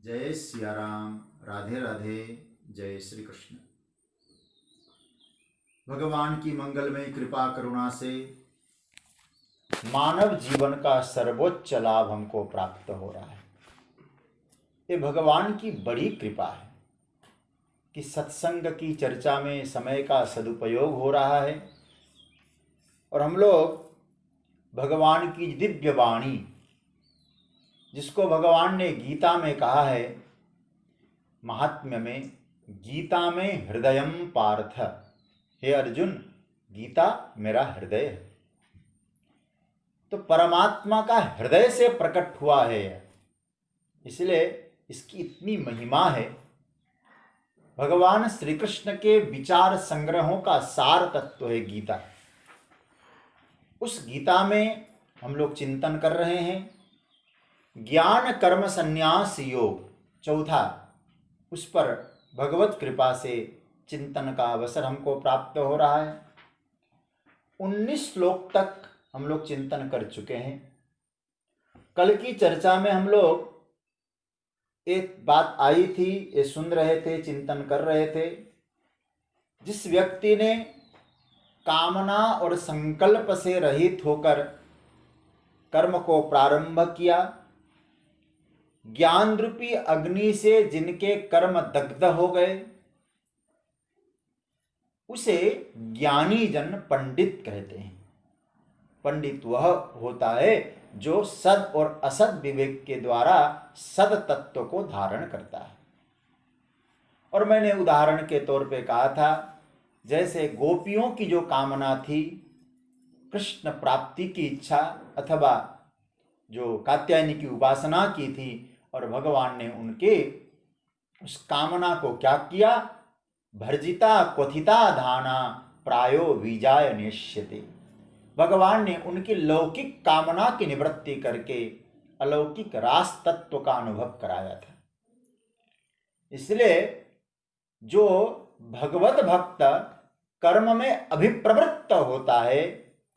जय सिया राम। राधे राधे। जय श्री कृष्ण। भगवान की मंगलमय कृपा करुणा से मानव जीवन का सर्वोच्च लाभ हमको प्राप्त हो रहा है। ये भगवान की बड़ी कृपा है कि सत्संग की चर्चा में समय का सदुपयोग हो रहा है और हम लोग भगवान की दिव्य वाणी, जिसको भगवान ने गीता में कहा है, महात्म्य में, गीता में हृदयम पार्थ, हे अर्जुन गीता मेरा हृदय है। तो परमात्मा का हृदय से प्रकट हुआ है, इसलिए इसकी इतनी महिमा है। भगवान श्री कृष्ण के विचार संग्रहों का सार तत्व है गीता। उस गीता में हम लोग चिंतन कर रहे हैं ज्ञान कर्म संन्यास योग, चौथा, उस पर भगवत कृपा से चिंतन का अवसर हमको प्राप्त हो रहा है। 19 श्लोक तक हम लोग चिंतन कर चुके हैं। कल की चर्चा में हम लोग एक बात आई थी, ये सुन रहे थे, चिंतन कर रहे थे। जिस व्यक्ति ने कामना और संकल्प से रहित होकर कर्म को प्रारंभ किया, ज्ञान रूपी अग्नि से जिनके कर्म दग्ध हो गए, उसे ज्ञानी जन पंडित कहते हैं। पंडित वह होता है जो सद और असद विवेक के द्वारा सद तत्व को धारण करता है। और मैंने उदाहरण के तौर पे कहा था, जैसे गोपियों की जो कामना थी, कृष्ण प्राप्ति की इच्छा, अथवा जो कात्यायनी की उपासना की थी, और भगवान ने उनके उस कामना को क्या किया, भर्जिता क्वथिता धाना प्रायो विजाय नेष्यते। भगवान ने उनकी लौकिक कामना की निवृत्ति करके अलौकिक रास तत्व का अनुभव कराया था। इसलिए जो भगवत भक्त कर्म में अभिप्रवृत्त होता है,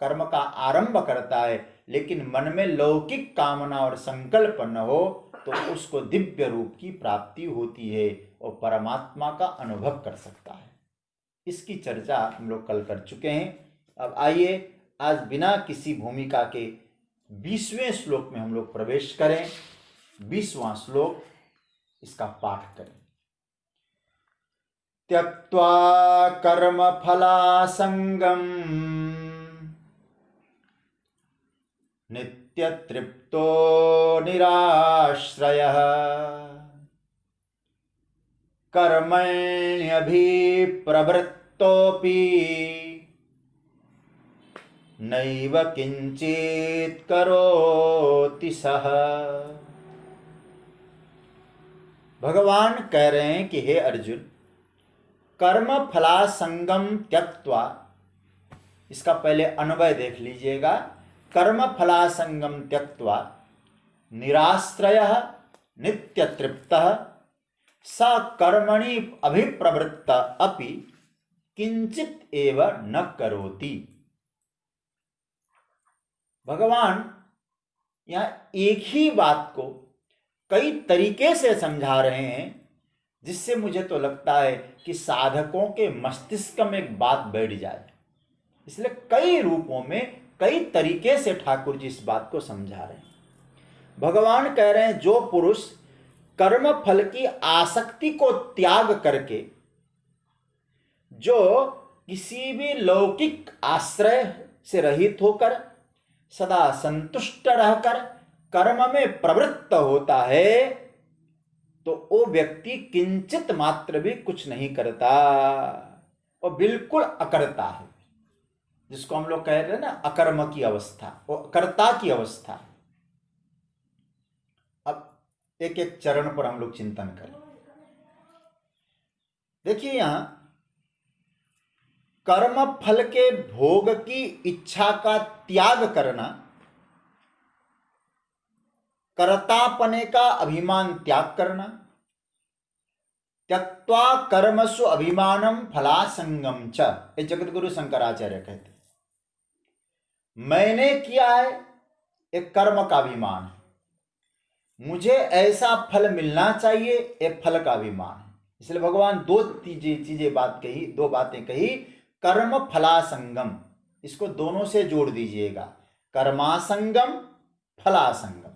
कर्म का आरंभ करता है, लेकिन मन में लौकिक कामना और संकल्प न हो, तो उसको दिव्य रूप की प्राप्ति होती है और परमात्मा का अनुभव कर सकता है। इसकी चर्चा हम लोग कल कर चुके हैं। अब आइए आज बिना किसी भूमिका के 20वें श्लोक में हम लोग प्रवेश करें। 20वां श्लोक, इसका पाठ करें। त्यक्त्वा कर्म फलासंगम नित्य तृप्तो निराश्रयः कर्मण्यभिप्रवृत्तोऽपि नैव किंचित् करोति सः। भगवान कह रहे हैं कि हे अर्जुन, कर्म फलासंगम त्यक्त्वा, इसका पहले अन्वय देख लीजिएगा। कर्म फलासंगम त्यक्त्वा निराश्रयः नित्य तृप्तः स कर्मणि अभिप्रवृत्त अपि किंचित एव न करोति। भगवान यहाँ एक ही बात को कई तरीके से समझा रहे हैं, जिससे मुझे तो लगता है कि साधकों के मस्तिष्क में एक बात बैठ जाए। इसलिए कई रूपों में, कई तरीके से ठाकुर जी इस बात को समझा रहे हैं। भगवान कह रहे हैं, जो पुरुष कर्म फल की आसक्ति को त्याग करके, जो किसी भी लौकिक आश्रय से रहित होकर सदा संतुष्ट रहकर कर्म में प्रवृत्त होता है, तो वो व्यक्ति किंचित मात्र भी कुछ नहीं करता और बिल्कुल अकर्ता है, जिसको हम लोग कह रहे हैं ना, अकर्म की अवस्था, वो कर्ता की अवस्था। अब एक एक चरण पर हम लोग चिंतन करें। देखिए, यहां कर्म फल के भोग की इच्छा का त्याग करना, कर्तापने का अभिमान त्याग करना, त्यक्त्वा कर्मसु अभिमानम फलासंगम च, ये जगत गुरु शंकराचार्य कहते हैं। मैंने किया है, एक कर्म का अभिमान है, मुझे ऐसा फल मिलना चाहिए, ये फल का अभिमान है। इसलिए भगवान दो बातें कही, कर्म फलासंगम, इसको दोनों से जोड़ दीजिएगा, कर्मासंगम फलासंगम।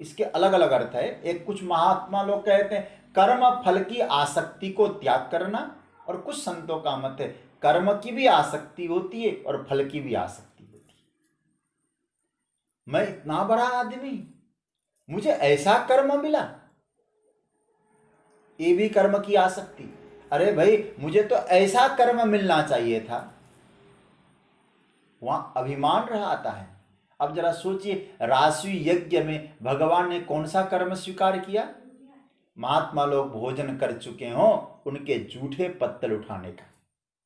इसके अलग अलग अर्थ है। एक कुछ महात्मा लोग कहते हैं कर्म फल की आसक्ति को त्याग करना, और कुछ संतों का मत है कर्म की भी आसक्ति होती है और फल की भी आसक्ति होती है। मैं इतना बड़ा आदमी, मुझे ऐसा कर्म मिला, ये भी कर्म की आसक्ति। अरे भाई, मुझे तो ऐसा कर्म मिलना चाहिए था, वहां अभिमान रहा आता है। अब जरा सोचिए, राशि यज्ञ में भगवान ने कौन सा कर्म स्वीकार किया? महात्मा लोग भोजन कर चुके हों, उनके जूठे पत्तल उठाने का,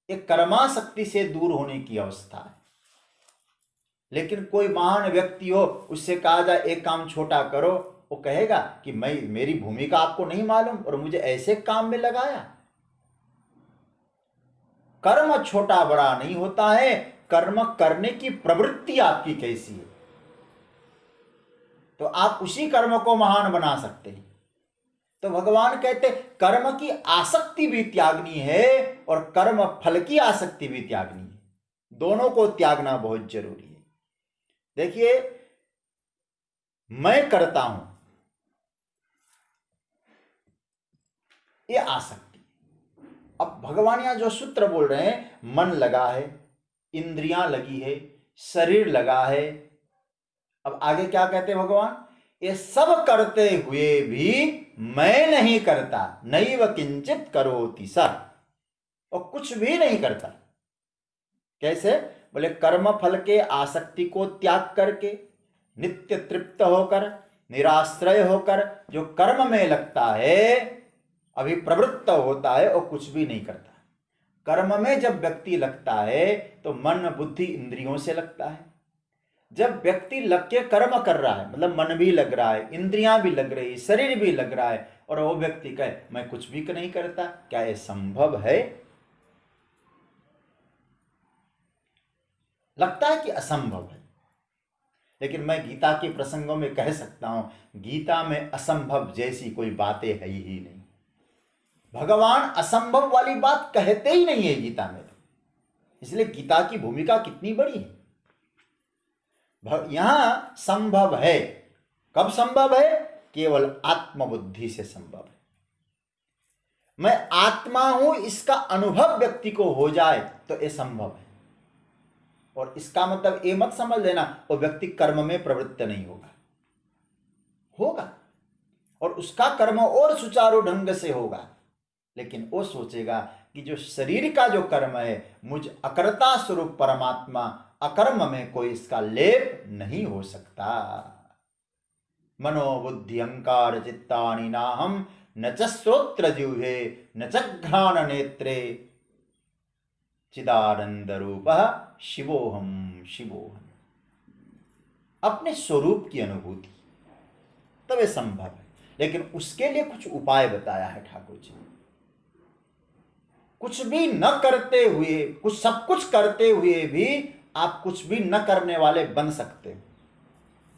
एक कर्माशक्ति से दूर होने की अवस्था है। लेकिन कोई महान व्यक्ति हो, उससे कहा जाए एक काम छोटा करो, वो कहेगा कि मेरी भूमिका आपको नहीं मालूम और मुझे ऐसे काम में लगाया। कर्म छोटा बड़ा नहीं होता है, कर्म करने की प्रवृत्ति आपकी कैसी है, तो आप उसी कर्म को महान बना सकते हैं। तो भगवान कहते कर्म की आसक्ति भी त्यागनी है और कर्म फल की आसक्ति भी त्यागनी है, दोनों को त्यागना बहुत जरूरी है। देखिए, मैं करता हूं, ये आसक्ति। अब भगवान यहां जो सूत्र बोल रहे हैं, मन लगा है, इंद्रियां लगी है, शरीर लगा है। अब आगे क्या कहते हैं भगवान? ये सब करते हुए भी मैं नहीं करता, नैव किंचित करोति सः, और कुछ भी नहीं करता। कैसे? बोले कर्म फल के आसक्ति को त्याग करके, नित्य तृप्त होकर, निराश्रय होकर जो कर्म में लगता है, अभी प्रवृत्त होता है और कुछ भी नहीं करता। कर्म में जब व्यक्ति लगता है तो मन बुद्धि इंद्रियों से लगता है। जब व्यक्ति लग के कर्म कर रहा है, मतलब मन भी लग रहा है, इंद्रियां भी लग रही, शरीर भी लग रहा है, और वो व्यक्ति कहे मैं कुछ भी नहीं करता, क्या ये संभव है? लगता है कि असंभव है। लेकिन मैं गीता के प्रसंगों में कह सकता हूं, गीता में असंभव जैसी कोई बातें है ही नहीं। भगवान असंभव वाली बात कहते ही नहीं है गीता में। इसलिए गीता की भूमिका कितनी बड़ी है। यहां संभव है। कब संभव है? केवल आत्मबुद्धि से संभव है। मैं आत्मा हूं, इसका अनुभव व्यक्ति को हो जाए तो यह संभव है। और इसका मतलब ये मत समझ लेना वो व्यक्ति कर्म में प्रवृत्त नहीं होगा, और उसका कर्म और सुचारू ढंग से होगा। लेकिन वो सोचेगा कि जो शरीर का जो कर्म है, मुझ अकर्ता स्वरूप परमात्मा अकर्म में कोई इसका लेप नहीं हो सकता। मनोबुद्धि अहंकार चित्तानि नाहम न च श्रोत्र जिह्वे न च घ्राण नेत्रे चिदानंद रूप शिवोहम शिवोहम। अपने स्वरूप की अनुभूति तब यह संभव है। लेकिन उसके लिए कुछ उपाय बताया है ठाकुर जी। कुछ भी न करते हुए, सब कुछ करते हुए भी आप कुछ भी न करने वाले बन सकते हो।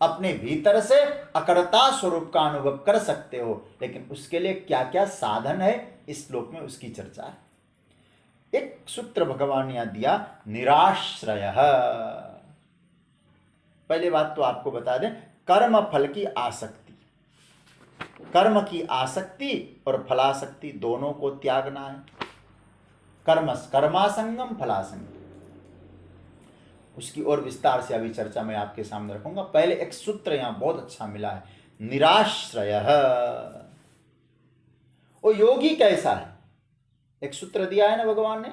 अपने भीतर से अकर्ता स्वरूप का अनुभव कर सकते हो। लेकिन उसके लिए क्या क्या साधन है, इस श्लोक में उसकी चर्चा है। एक सूत्र भगवान ने यहां दिया, निराश्रय। पहले बात तो आपको बता दें, कर्म फल की आसक्ति, कर्म की आसक्ति और फलासक्ति दोनों को त्यागना है। कर्मासंगम फलासंगम, उसकी और विस्तार से अभी चर्चा मैं आपके सामने रखूंगा। पहले एक सूत्र यहां बहुत अच्छा मिला है, निराश्रय। वो योगी कैसा है? एक सूत्र दिया है ना भगवान ने,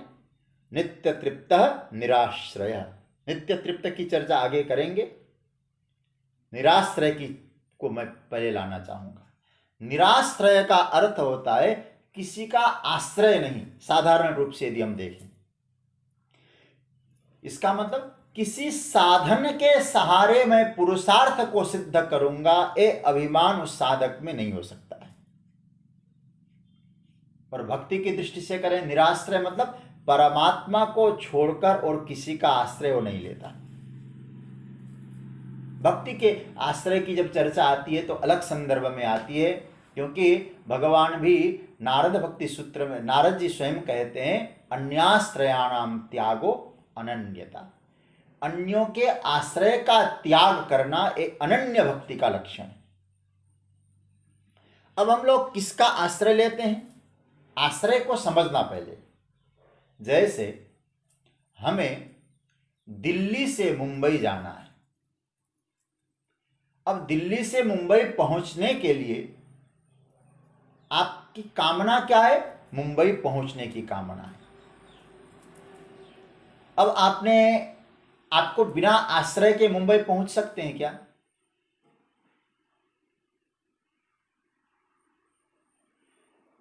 नित्य तृप्त निराश्रय। नित्य तृप्त की चर्चा आगे करेंगे, निराश्रय की को मैं पहले लाना चाहूंगा। निराश्रय का अर्थ होता है किसी का आश्रय नहीं। साधारण रूप से यदि हम देखें, इसका मतलब किसी साधन के सहारे मैं पुरुषार्थ को सिद्ध करूंगा, ये अभिमान उस साधक में नहीं हो सकता है। और भक्ति की दृष्टि से करें, निराश्रय मतलब परमात्मा को छोड़कर और किसी का आश्रय वो नहीं लेता। भक्ति के आश्रय की जब चर्चा आती है तो अलग संदर्भ में आती है, क्योंकि भगवान भी नारद भक्ति सूत्र में नारद जी स्वयं कहते हैं अन्याश्रयाणाम त्यागो अनन्यता। अन्यों के आश्रय का त्याग करना एक अनन्य भक्ति का लक्षण है। अब हम लोग किसका आश्रय लेते हैं, आश्रय को समझना पहले। जैसे हमें दिल्ली से मुंबई जाना है। अब दिल्ली से मुंबई पहुंचने के लिए आपकी कामना क्या है, मुंबई पहुंचने की कामना है। अब आपको बिना आश्रय के मुंबई पहुंच सकते हैं क्या?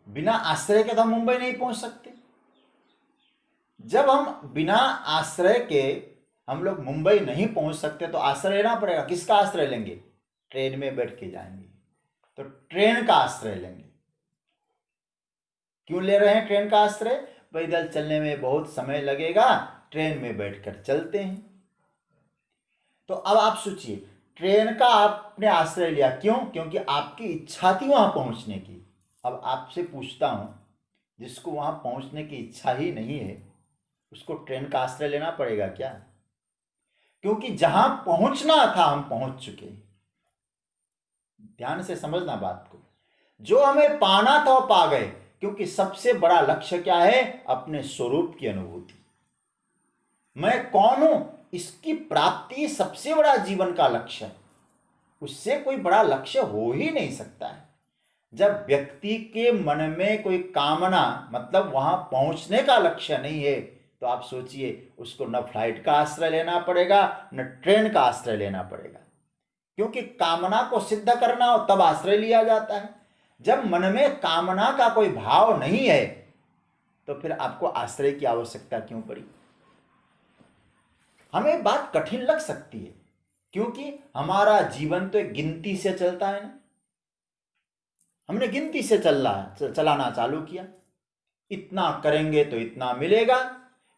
बिना आश्रय के तो हम मुंबई नहीं पहुंच सकते। जब हम बिना आश्रय के हम लोग मुंबई नहीं पहुंच सकते तो आश्रय लेना पड़ेगा। किसका आश्रय लेंगे? ट्रेन में बैठ के जाएंगे तो ट्रेन का आश्रय लेंगे। क्यों ले रहे हैं ट्रेन का आश्रय? पैदल चलने में बहुत समय लगेगा, ट्रेन में बैठकर चलते हैं। तो अब आप सोचिए, ट्रेन का आपने आश्रय लिया, क्यों? क्योंकि आपकी इच्छा थी वहां पहुंचने की। अब आपसे पूछता हूं, जिसको वहां पहुंचने की इच्छा ही नहीं है उसको ट्रेन का आश्रय लेना पड़ेगा क्या? क्योंकि जहां पहुंचना था हम पहुंच चुके। ध्यान से समझना बात को। जो हमें पाना था वो पा गए, क्योंकि सबसे बड़ा लक्ष्य क्या है? अपने स्वरूप की अनुभूति। मैं कौन हूं इसकी प्राप्ति सबसे बड़ा जीवन का लक्ष्य है। उससे कोई बड़ा लक्ष्य हो ही नहीं सकता है। जब व्यक्ति के मन में कोई कामना, मतलब वहां पहुंचने का लक्ष्य नहीं है, तो आप सोचिए उसको न फ्लाइट का आश्रय लेना पड़ेगा न ट्रेन का आश्रय लेना पड़ेगा। क्योंकि कामना को सिद्ध करना हो तब आश्रय लिया जाता है। जब मन में कामना का कोई भाव नहीं है तो फिर आपको आश्रय की आवश्यकता क्यों पड़ी? हमें बात कठिन लग सकती है, क्योंकि हमारा जीवन तो एक गिनती से चलता है ना। हमने गिनती से चलाना चालू किया। इतना करेंगे तो इतना मिलेगा,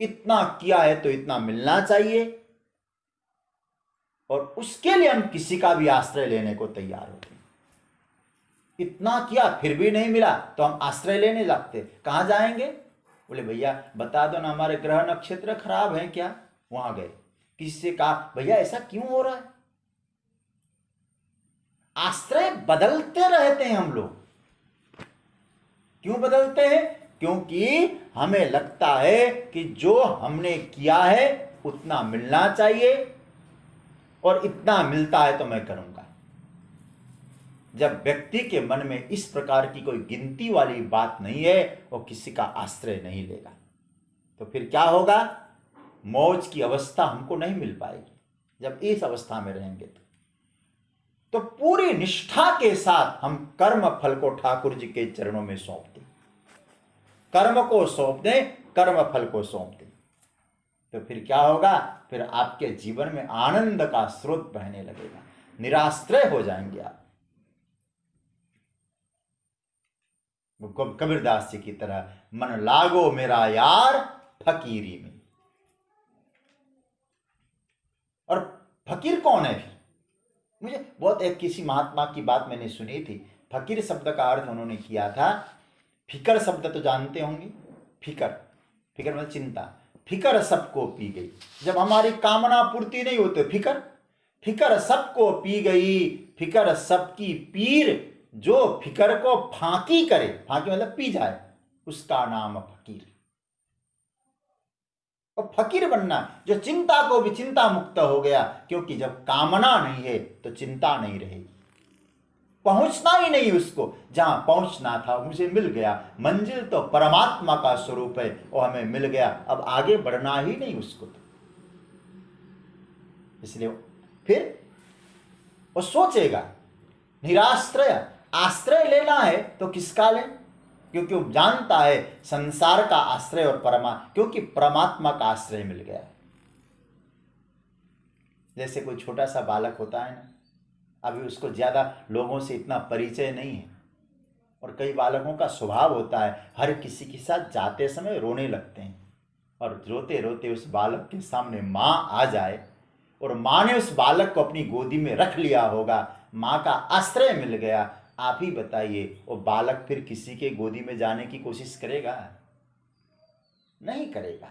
इतना किया है तो इतना मिलना चाहिए, और उसके लिए हम किसी का भी आश्रय लेने को तैयार होते हैं। इतना किया फिर भी नहीं मिला तो हम आश्रय लेने लगते। कहां जाएंगे? बोले भैया बता दो ना, हमारे ग्रह नक्षत्र खराब हैं क्या? वहां गए, किसी से कहा भैया ऐसा क्यों हो रहा है? आश्रय बदलते रहते हैं हम लोग। क्यों बदलते हैं? क्योंकि हमें लगता है कि जो हमने किया है उतना मिलना चाहिए, और इतना मिलता है तो मैं करूंगा। जब व्यक्ति के मन में इस प्रकार की कोई गिनती वाली बात नहीं है, वो किसी का आश्रय नहीं लेगा। तो फिर क्या होगा? मौज की अवस्था हमको नहीं मिल पाएगी। जब इस अवस्था में रहेंगे तो पूरी निष्ठा के साथ हम कर्म फल को ठाकुर जी के चरणों में सौंप दें। कर्म को सौंप दें, कर्म फल को सौंप दें, तो फिर क्या होगा? फिर आपके जीवन में आनंद का स्रोत बहने लगेगा, निराश्रय हो जाएंगे आप। कबीरदास जी की तरह, मन लागो मेरा यार फकीरी में। और फकीर कौन है? मुझे बहुत एक किसी महात्मा की बात मैंने सुनी थी। फकीर शब्द का अर्थ उन्होंने किया था, फिकर शब्द तो जानते होंगे। फिकर, फिकर मतलब चिंता। फिकर सबको पी गई। जब हमारी कामना पूर्ति नहीं होती, फिकर, फिकर सबको पी गई, फिकर सबकी पीर, जो फिकर को फांकी करे, फांकी मतलब पी जाए, उसका नाम फकीर। और फकीर बनना जो चिंता को भी चिंता मुक्त हो गया, क्योंकि जब कामना नहीं है तो चिंता नहीं रहेगी। पहुंचना ही नहीं उसको, जहां पहुंचना था मुझे मिल गया। मंजिल तो परमात्मा का स्वरूप है, वो हमें मिल गया, अब आगे बढ़ना ही नहीं उसको। तो इसलिए फिर वो सोचेगा, निराश्रय, आश्रय लेना है तो किसका ले? क्योंकि वो जानता है संसार का आश्रय और क्योंकि परमात्मा का आश्रय मिल गया। जैसे कोई छोटा सा बालक होता है ना, अभी उसको ज्यादा लोगों से इतना परिचय नहीं है, और कई बालकों का स्वभाव होता है हर किसी के साथ जाते समय रोने लगते हैं, और रोते रोते उस बालक के सामने माँ आ जाए और माँ ने उस बालक को अपनी गोदी में रख लिया होगा, माँ का आश्रय मिल गया। आप ही बताइए, वो बालक फिर किसी के गोदी में जाने की कोशिश करेगा? नहीं करेगा।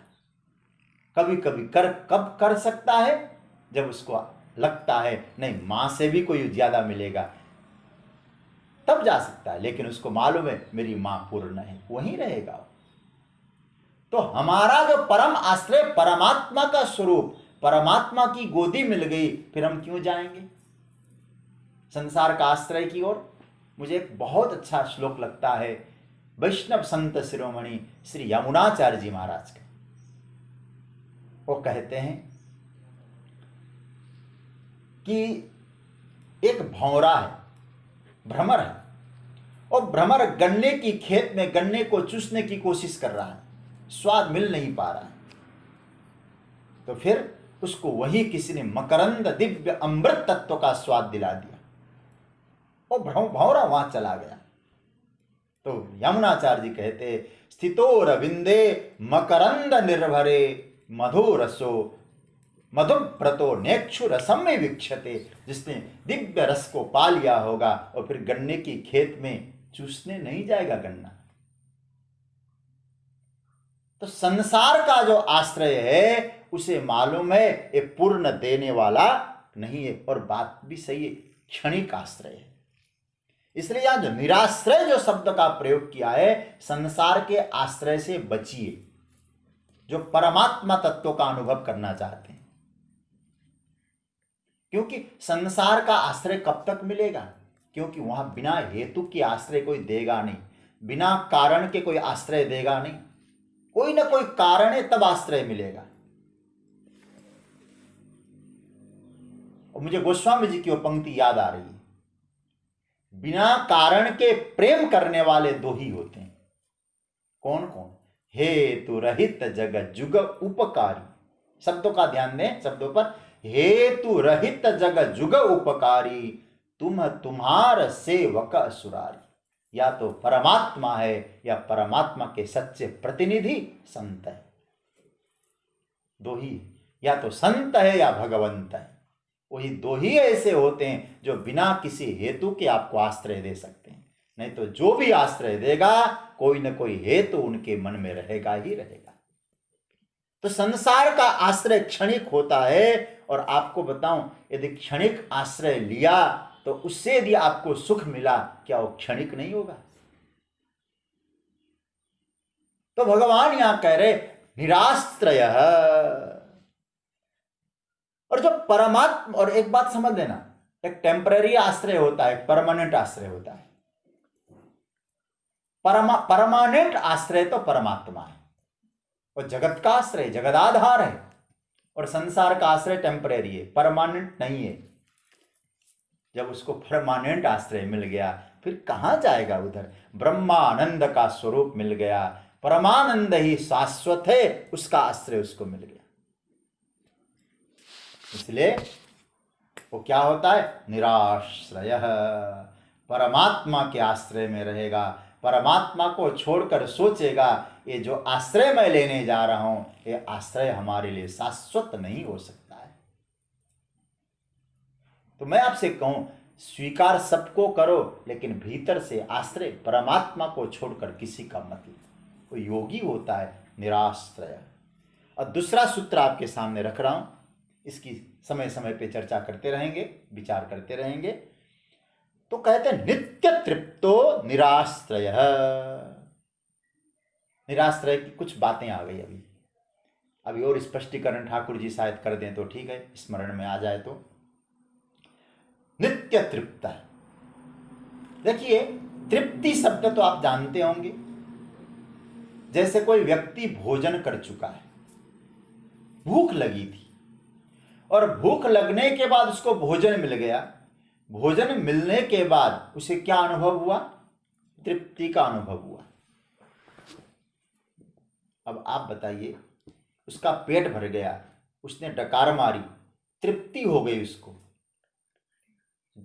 कभी कभी कब कर सकता है? जब उसको लगता है नहीं माँ से भी कोई ज्यादा मिलेगा, तब जा सकता है। लेकिन उसको मालूम है मेरी माँ पूर्ण है, वहीं रहेगा। तो हमारा जो परम आश्रय परमात्मा का स्वरूप, परमात्मा की गोदी मिल गई, फिर हम क्यों जाएंगे संसार का आश्रय की ओर? मुझे एक बहुत अच्छा श्लोक लगता है वैष्णव संत शिरोमणि श्री यमुनाचार्य जी महाराज का। वो कहते हैं कि एक भौरा है, भ्रमर है, और भ्रमर गन्ने की खेत में गन्ने को चूसने की कोशिश कर रहा है, स्वाद मिल नहीं पा रहा है। तो फिर उसको वही किसी ने मकरंद दिव्य अमृत तत्व का स्वाद दिला दिया, वो भौरा वहां चला गया। तो यमुनाचार्य जी कहते स्थितो रविंदे मकरंद निर्भरे मधुरसो मधुव्रतो नेक्षु रसम में वीक्षते। जिसने दिव्य रस को पा लिया होगा और फिर गन्ने की खेत में चूसने नहीं जाएगा गन्ना। तो संसार का जो आश्रय है उसे मालूम है ये पूर्ण देने वाला नहीं है, और बात भी सही है, क्षणिक आश्रय है। इसलिए यहां जो निराश्रय जो शब्द का प्रयोग किया है, संसार के आश्रय से बचिए जो परमात्मा तत्व का अनुभव करना चाहते हैं। क्योंकि संसार का आश्रय कब तक मिलेगा? क्योंकि वहां बिना हेतु के आश्रय कोई देगा नहीं, बिना कारण के कोई आश्रय देगा नहीं, कोई ना कोई कारण है तब आश्रय मिलेगा। और मुझे गोस्वामी जी की वो पंक्ति याद आ रही है, बिना कारण के प्रेम करने वाले दो ही होते हैं। कौन कौन? हेतु रहित जगत जुग उपकारी। शब्दों का ध्यान दें, शब्दों पर। हेतु रहित जगत जुग उपकारी, तुम तुम्हार सेवक असुरारी। या तो परमात्मा है या परमात्मा के सच्चे प्रतिनिधि संत है, दो ही। या तो संत है या भगवंत है, वही दो ही ऐसे होते हैं जो बिना किसी हेतु के आपको आश्रय दे सकते हैं। नहीं तो जो भी आश्रय देगा कोई न कोई हेतु उनके मन में रहेगा ही रहेगा। तो संसार का आश्रय क्षणिक होता है, और आपको बताऊं यदि क्षणिक आश्रय लिया तो उससे यदि आपको सुख मिला, क्या वो क्षणिक नहीं होगा? तो भगवान यहां कह रहे निराश्रय। और जो परमात्मा, और एक बात समझ लेना, एक टेम्पररी आश्रय होता है, परमानेंट आश्रय होता है। परमानेंट आश्रय तो परमात्मा है, और जगत का आश्रय जगदाधार है, और संसार का आश्रय टेम्परेरी है, परमानेंट नहीं है। जब उसको परमानेंट आश्रय मिल गया फिर कहां जाएगा उधर? ब्रह्मानंद का स्वरूप मिल गया, परमानंद ही शाश्वत है, उसका आश्रय उसको मिल गया। इसलिए वो क्या होता है? निराश्रय, परमात्मा के आश्रय में रहेगा। परमात्मा को छोड़कर सोचेगा ये जो आश्रय मैं लेने जा रहा हूं, ये आश्रय हमारे लिए शाश्वत नहीं हो सकता है। तो मैं आपसे कहूं, स्वीकार सबको करो, लेकिन भीतर से आश्रय परमात्मा को छोड़कर किसी का मत लो। कोई योगी होता है निराश्रय। और दूसरा सूत्र आपके सामने रख रहा हूं, इसकी समय समय पे चर्चा करते रहेंगे, विचार करते रहेंगे। तो कहते हैं नित्य तृप्तो निराश्रय। निराश्रय की कुछ बातें आ गई अभी और स्पष्टीकरण ठाकुर जी शायद कर दें तो ठीक है, स्मरण में आ जाए तो। नित्य तृप्त। देखिए, तृप्ति शब्द तो आप जानते होंगे। जैसे कोई व्यक्ति भोजन कर चुका है, भूख लगी थी, और भूख लगने के बाद उसको भोजन मिल गया। भोजन मिलने के बाद उसे क्या अनुभव हुआ? तृप्ति का अनुभव हुआ। अब आप बताइए, उसका पेट भर गया, उसने डकार मारी, तृप्ति हो गई उसको,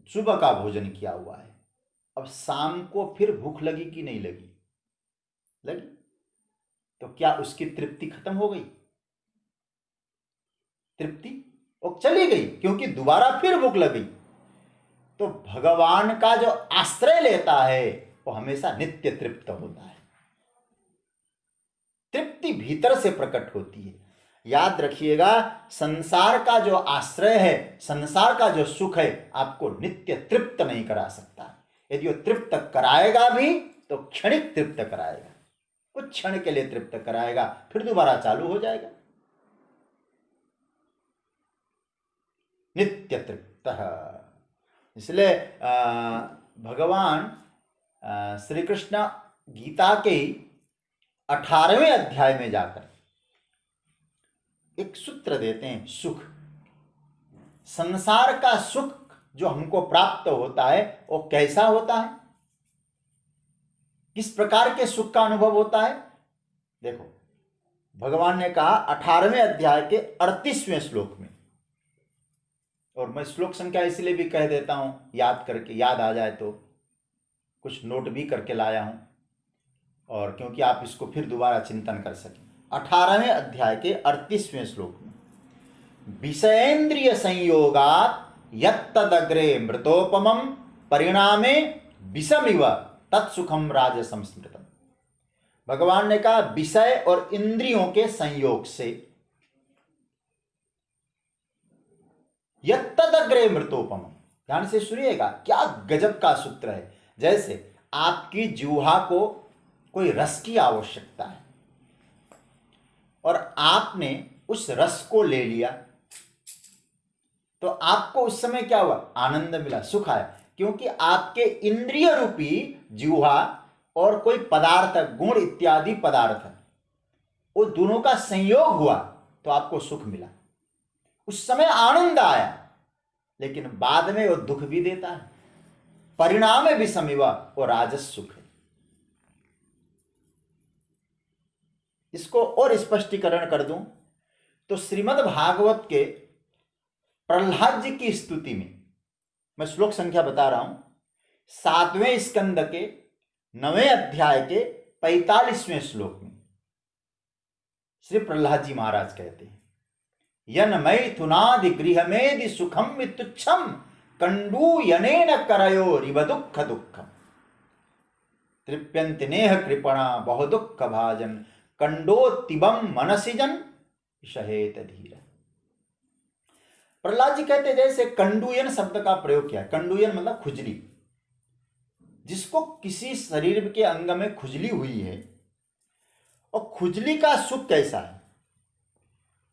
सुबह का भोजन किया हुआ है। अब शाम को फिर भूख लगी कि नहीं लगी? लगी। तो क्या उसकी तृप्ति खत्म हो गई? तृप्ति वो चली गई, क्योंकि दोबारा फिर भूख लगी। तो भगवान का जो आश्रय लेता है वो हमेशा नित्य तृप्त होता है। तृप्ति भीतर से प्रकट होती है। याद रखिएगा, संसार का जो आश्रय है, संसार का जो सुख है, आपको नित्य तृप्त नहीं करा सकता। यदि वो तृप्त कराएगा भी तो क्षणिक तृप्त कराएगा, कुछ क्षण के लिए तृप्त कराएगा, फिर दोबारा चालू हो जाएगा। नित्य तृप्त। इसलिए भगवान श्री कृष्ण गीता के 18वें अध्याय में जाकर एक सूत्र देते हैं, सुख। संसार का सुख जो हमको प्राप्त होता है वो कैसा होता है, किस प्रकार के सुख का अनुभव होता है? देखो, भगवान ने कहा 18वें अध्याय के 38वें श्लोक में, और मैं श्लोक संख्या इसलिए भी कह देता हूं याद करके, याद आ जाए तो, कुछ नोट भी करके लाया हूं, और क्योंकि आप इसको फिर दोबारा चिंतन कर सकें। 18वें अध्याय के 38वें श्लोक में, विषयेन्द्रिय संयोगात् यत्तदग्रे मृतोपमं परिणामे विषमिव तत्सुखम राजसं स्मृतम्। भगवान ने कहा विषय और इंद्रियों के संयोग से, यत्तदग्रे मृतोपमं, ध्यान से सुनिएगा, क्या गजब का सूत्र है। जैसे आपकी जिह्वा को कोई रस की आवश्यकता है और आपने उस रस को ले लिया, तो आपको उस समय क्या हुआ? आनंद मिला, सुख आया, क्योंकि आपके इंद्रिय रूपी जिह्वा और कोई पदार्थ, गुण इत्यादि पदार्थ, वो दोनों का संयोग हुआ तो आपको सुख मिला, उस समय आनंद आया। लेकिन बाद में वो दुख भी देता है। परिणाम विषमिव, वो राजस सुख है। इसको और स्पष्टीकरण कर दूं तो श्रीमद् भागवत के प्रहलाद जी की स्तुति में, मैं श्लोक संख्या बता रहा हूं, 7वें स्कंद के 9वें अध्याय के 45वें श्लोक में श्री प्रहलाद जी महाराज कहते हैं, यन मैथुनादि गृहमेदि सुखम वितुच्छम कंडूयनेन करयोरिव दुःख दुःखम तृप्यन्ति नेह कृपणा बहु दुःख भाजन कंडोतिबम मनसिजन शहेत धीर। प्रहलाद जी कहते जैसे कंडूयन शब्द का प्रयोग किया। कंडूयन मतलब खुजली, जिसको किसी शरीर के अंग में खुजली हुई है, और खुजली का सुख कैसा है?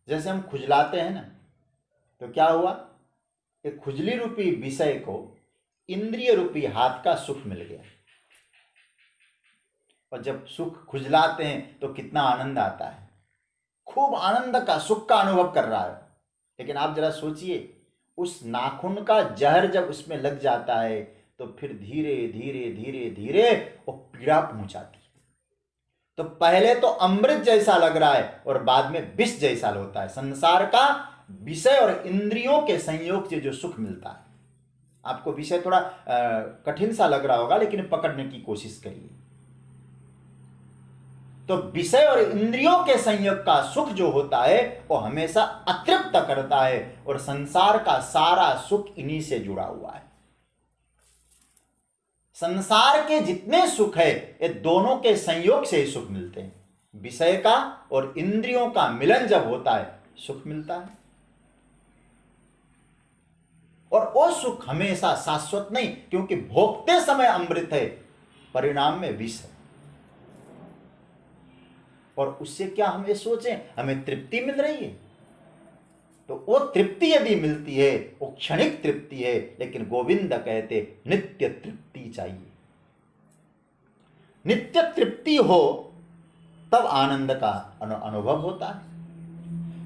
जैसे हम खुजलाते हैं ना, तो क्या हुआ? एक खुजली रूपी विषय को इंद्रिय रूपी हाथ का सुख मिल गया, और जब सुख खुजलाते हैं तो कितना आनंद आता है, खूब आनंद का, सुख का अनुभव कर रहा है। लेकिन आप जरा सोचिए, उस नाखून का जहर जब उसमें लग जाता है तो फिर धीरे धीरे धीरे धीरे वो पीड़ा पहुंचाती है। तो पहले तो अमृत जैसा लग रहा है और बाद में विष जैसा होता है। संसार का विषय और इंद्रियों के संयोग से जो सुख मिलता है, आपको विषय थोड़ा कठिन सा लग रहा होगा, लेकिन पकड़ने की कोशिश करिए। तो विषय और इंद्रियों के संयोग का सुख जो होता है वो हमेशा अतृप्त करता है, और संसार का सारा सुख इन्हीं से जुड़ा हुआ है। संसार के जितने सुख है ये दोनों के संयोग से ही सुख मिलते हैं। विषय का और इंद्रियों का मिलन जब होता है सुख मिलता है, और वो सुख हमेशा शाश्वत नहीं, क्योंकि भोगते समय अमृत है, परिणाम में विष है। और उससे क्या हम ये सोचें हमें तृप्ति मिल रही है, तो वो तृप्ति यदि मिलती है वो क्षणिक तृप्ति है, लेकिन गोविंद कहते नित्य तृप्ति चाहिए। नित्य तृप्ति हो तब आनंद का अनुभव होता है,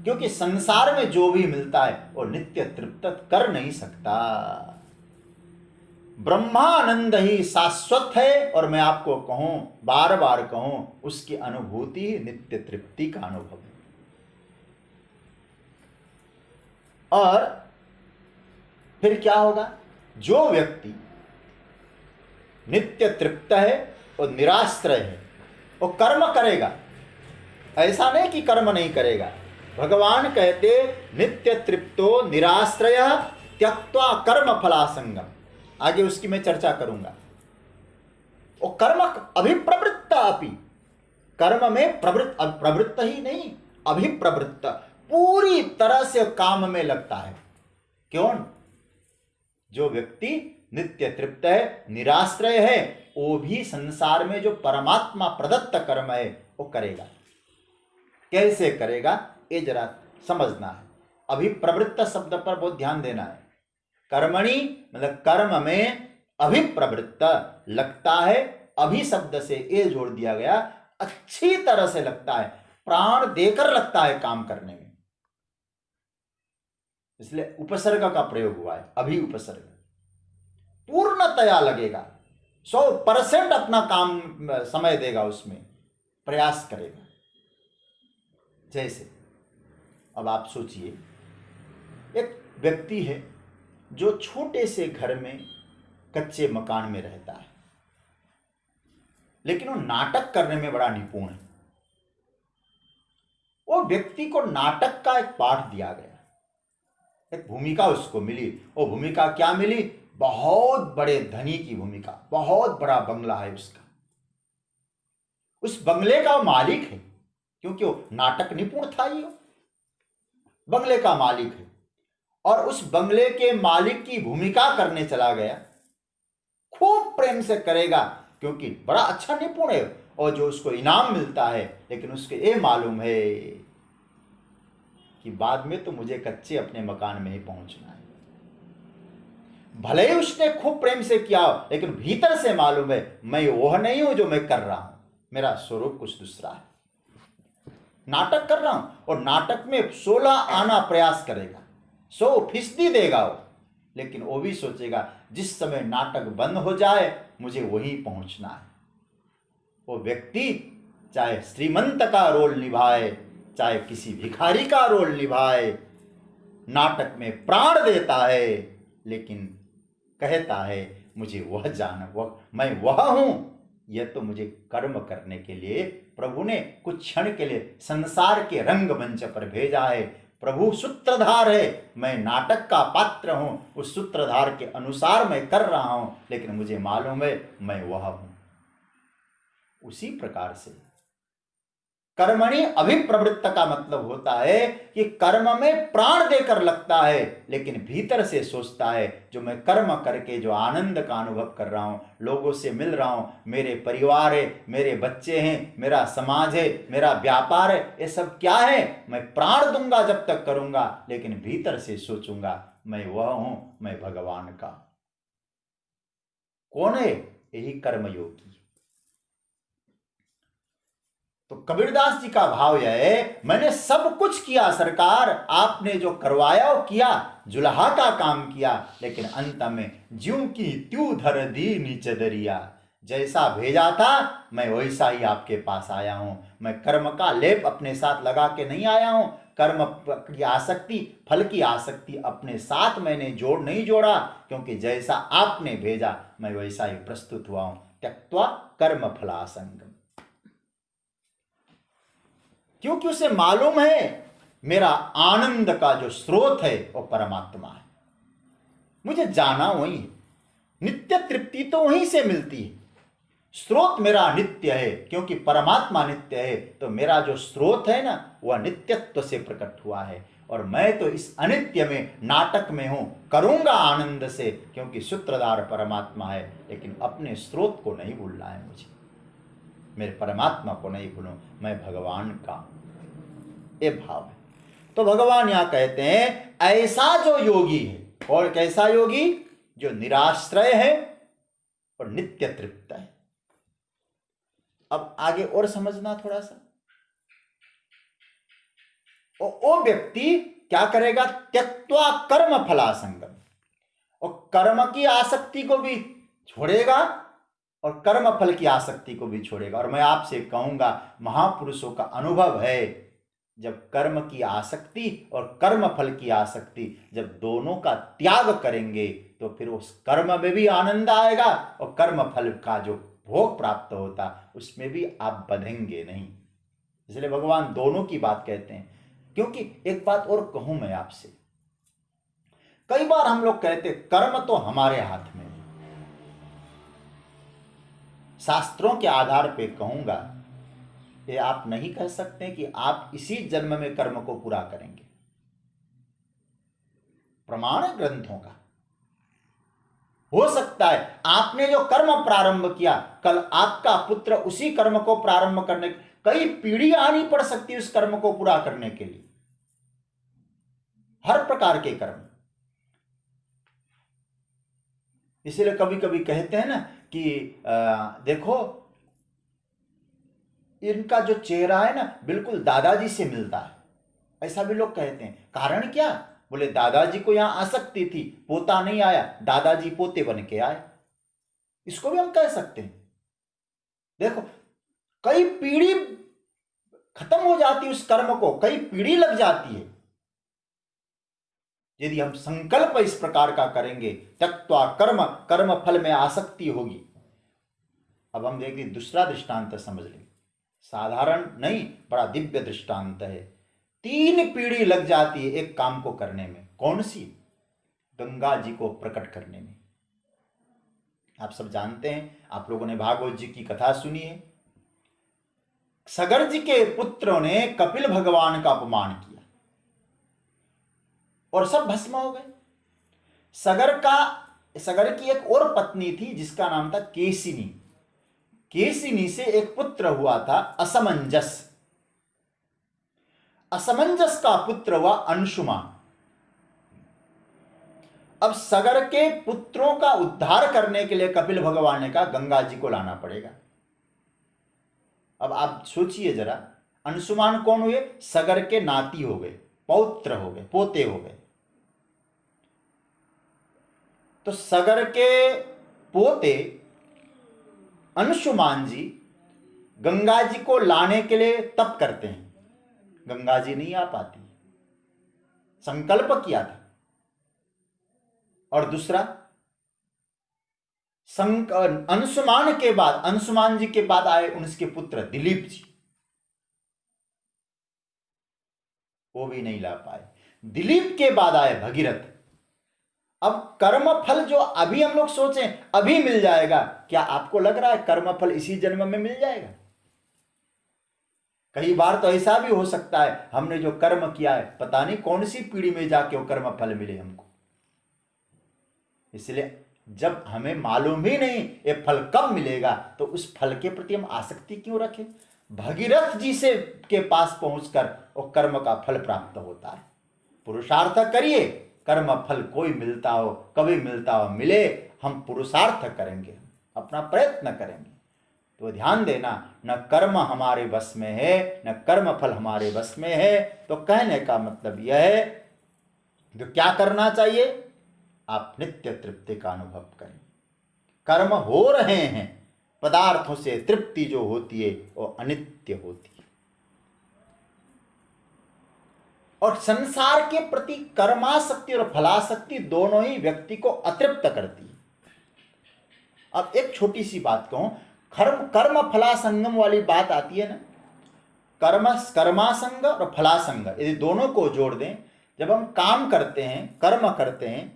क्योंकि संसार में जो भी मिलता है वो नित्य तृप्त कर नहीं सकता। ब्रह्मानंद ही शाश्वत है, और मैं आपको कहूं, बार बार कहूं, उसकी अनुभूति नित्य तृप्ति का अनुभव है। और फिर क्या होगा? जो व्यक्ति नित्य तृप्त है और निराश्रय है, वो कर्म करेगा। ऐसा नहीं कि कर्म नहीं करेगा, भगवान कहते नित्य तृप्तो निराश्रय त्यक्त्वा कर्म फलासंगम। आगे उसकी मैं चर्चा करूंगा। और कर्म अभिप्रवृत्त अपि, कर्म में प्रवृत्त ही नहीं, अभिप्रवृत्त, पूरी तरह से काम में लगता है। क्यों? जो व्यक्ति नित्य तृप्त है, निराश्रय है, वो भी संसार में जो परमात्मा प्रदत्त कर्म है वो करेगा। कैसे करेगा ये जरा समझना है। अभिप्रवृत्त शब्द पर बहुत ध्यान देना है। कर्मणि मतलब कर्म में अभिप्रवृत्त लगता है, अभि शब्द से ये जोड़ दिया गया, अच्छी तरह से लगता है, प्राण देकर लगता है काम करने में, इसलिए उपसर्ग का प्रयोग हुआ है, अभि उपसर्ग। पूर्णतया लगेगा, 100% अपना काम समय देगा, उसमें प्रयास करेगा। जैसे अब आप सोचिए, एक व्यक्ति है जो छोटे से घर में कच्चे मकान में रहता है, लेकिन वो नाटक करने में बड़ा निपुण है। वो व्यक्ति को नाटक का एक पाठ दिया गया, एक भूमिका उसको मिली। वो भूमिका क्या मिली? बहुत बड़े धनी की भूमिका, बहुत बड़ा बंगला है उसका। उस बंगले का मालिक है, क्योंकि वो नाटक निपुण था ही, बंगले का मालिक है। और उस बंगले के मालिक की भूमिका करने चला गया, खूब प्रेम से करेगा, क्योंकि बड़ा अच्छा निपुण है, और जो उसको इनाम मिलता है, लेकिन उसके ये मालूम है कि बाद में तो मुझे कच्चे अपने मकान में ही पहुंचना है। भले ही उसने खूब प्रेम से किया, लेकिन भीतर से मालूम है मैं वह नहीं हूं जो मैं कर रहा हूं, मेरा स्वरूप कुछ दूसरा है। नाटक कर रहा हूं, और नाटक में 16 आना प्रयास करेगा, 100% देगा वो, लेकिन वो भी सोचेगा जिस समय नाटक बंद हो जाए मुझे वहीं पहुंचना है। वो व्यक्ति चाहे श्रीमंत का रोल निभाए, चाहे किसी भिखारी का रोल निभाए, नाटक में प्राण देता है, लेकिन कहता है मुझे वह जाना, वह मैं वह हूं। यह तो मुझे कर्म करने के लिए प्रभु ने कुछ क्षण के लिए संसार के रंगमंच पर भेजा है। प्रभु सूत्रधार है, मैं नाटक का पात्र हूं, उस सूत्रधार के अनुसार मैं कर रहा हूं, लेकिन मुझे मालूम है मैं वह हूं। उसी प्रकार से कर्मणि अभिप्रवृत्त का मतलब होता है कि कर्म में प्राण देकर लगता है, लेकिन भीतर से सोचता है जो मैं कर्म करके जो आनंद का अनुभव कर रहा हूं, लोगों से मिल रहा हूं, मेरे परिवार है, मेरे बच्चे हैं, मेरा समाज है, मेरा व्यापार है, ये सब क्या है? मैं प्राण दूंगा जब तक करूंगा, लेकिन भीतर से सोचूंगा मैं वह हूं, मैं भगवान का। कौन है? यही कर्मयोगी। तो कबीरदास जी का भाव यह है, मैंने सब कुछ किया सरकार, आपने जो करवाया वो किया, जुल्हा का काम किया, लेकिन अंत में ज्यों की त्यों धर दी नीचे दरिया। जैसा भेजा था मैं वैसा ही आपके पास आया हूं। मैं कर्म का लेप अपने साथ लगा के नहीं आया हूं। कर्म की आसक्ति, फल की आसक्ति अपने साथ मैंने नहीं जोड़ा, क्योंकि जैसा आपने भेजा मैं वैसा ही प्रस्तुत हुआ हूं। त्यक्त्वा कर्म फलासंगम, क्योंकि उसे मालूम है मेरा आनंद का जो स्रोत है वो परमात्मा है, मुझे जाना वही है, नित्य तृप्ति तो वहीं से मिलती है। स्रोत मेरा नित्य है, क्योंकि परमात्मा नित्य है, तो मेरा जो स्रोत है ना वह नित्यत्व से प्रकट हुआ है। और मैं तो इस अनित्य में, नाटक में हूं, करूंगा आनंद से, क्योंकि सूत्रधार परमात्मा है, लेकिन अपने स्रोत को नहीं भूलना है मुझे, मेरे परमात्मा को नहीं भूलूं, मैं भगवान का, ये भाव है। तो भगवान यहां कहते हैं ऐसा जो योगी है, और कैसा योगी? जो निराश्रय है और नित्य तृप्त है। अब आगे और समझना थोड़ा सा। और वो व्यक्ति क्या करेगा? त्यक्त्वा कर्म फलासंगम, और कर्म की आसक्ति को भी छोड़ेगा और कर्म फल की आसक्ति को भी छोड़ेगा। और मैं आपसे कहूंगा, महापुरुषों का अनुभव है, जब कर्म की आसक्ति और कर्म फल की आसक्ति जब दोनों का त्याग करेंगे, तो फिर उस कर्म में भी आनंद आएगा, और कर्म फल का जो भोग प्राप्त होता उसमें भी आप बंधेंगे नहीं। इसलिए भगवान दोनों की बात कहते हैं। क्योंकि एक बात और कहूं मैं आपसे, कई बार हम लोग कहते कर्म तो हमारे हाथ में है। शास्त्रों के आधार पे कहूंगा, ये आप नहीं कह सकते कि आप इसी जन्म में कर्म को पूरा करेंगे। प्रमाण है ग्रंथों का। हो सकता है आपने जो कर्म प्रारंभ किया, कल आपका पुत्र उसी कर्म को प्रारंभ करने, कई पीढ़ियां आनी पड़ सकती है उस कर्म को पूरा करने के लिए। हर प्रकार के कर्म। इसलिए कभी कभी कहते हैं ना कि देखो इनका जो चेहरा है ना बिल्कुल दादाजी से मिलता है, ऐसा भी लोग कहते हैं। कारण क्या? बोले दादाजी को यहां आसक्ति थी, पोता नहीं आया, दादाजी पोते बन के आए। इसको भी हम कह सकते हैं। देखो कई पीढ़ी खत्म हो जाती है उस कर्म को, कई पीढ़ी लग जाती है। यदि हम संकल्प इस प्रकार का करेंगे, त्यक्त्वा कर्म, कर्म फल में आसक्ति होगी। अब हम देखिए दूसरा दृष्टांत समझ लें, साधारण नहीं बड़ा दिव्य दृष्टांत है। 3 पीढ़ी लग जाती है एक काम को करने में। कौन सी? गंगा जी को प्रकट करने में। आप सब जानते हैं, आप लोगों ने भागवत जी की कथा सुनी है। सगर जी के पुत्रों ने कपिल भगवान का अपमान किया और सब भस्म हो गए। सगर की एक और पत्नी थी जिसका नाम था केसिनी। केसिनी से एक पुत्र हुआ था असमंजस। असमंजस का पुत्र हुआ अंशुमान। अब सगर के पुत्रों का उद्धार करने के लिए कपिल भगवान ने कहा गंगा जी को लाना पड़ेगा। अब आप सोचिए जरा, अंशुमान कौन हुए? सगर के नाती हो गए, पौत्र हो गए, पोते हो गए। तो सगर के पोते अंशुमान जी गंगा जी को लाने के लिए तप करते हैं। गंगा जी नहीं आ पाती, संकल्प किया था। और दूसरा, अंशुमान के बाद, अंशुमान जी के बाद आए उनके पुत्र दिलीप जी, वो भी नहीं ला पाए। दिलीप के बाद आए भगीरथ। अब कर्म फल जो अभी हम लोग सोचें अभी मिल जाएगा, क्या आपको लग रहा है कर्म फल इसी जन्म में मिल जाएगा? कई बार तो ऐसा भी हो सकता है हमने जो कर्म किया है पता नहीं कौन सी पीढ़ी में जाके वो कर्म फल मिले हमको। इसलिए जब हमें मालूम ही नहीं ये फल कब मिलेगा तो उस फल के प्रति हम आसक्ति क्यों रखें? भगीरथ जी से के पास पहुंचकर वो कर्म का फल प्राप्त होता है। पुरुषार्थ करिए, कर्म फल कोई मिलता हो, कभी मिलता हो मिले, हम पुरुषार्थ करेंगे, अपना प्रयत्न करेंगे। तो ध्यान देना, न कर्म हमारे वश में है, न कर्म फल हमारे वश में है। तो कहने का मतलब यह है, तो क्या करना चाहिए? आप नित्य तृप्ति का अनुभव करें। कर्म हो रहे हैं, पदार्थों से तृप्ति जो होती है वो अनित्य होती है। और संसार के प्रति कर्मासक्ति और फलासक्ति दोनों ही व्यक्ति को अतृप्त करती है। अब एक छोटी सी बात कहूं, कर्म फलासंगम वाली बात आती है ना, कर्मासंग और फलासंग, यदि दोनों को जोड़ दें, जब हम काम करते हैं, कर्म करते हैं,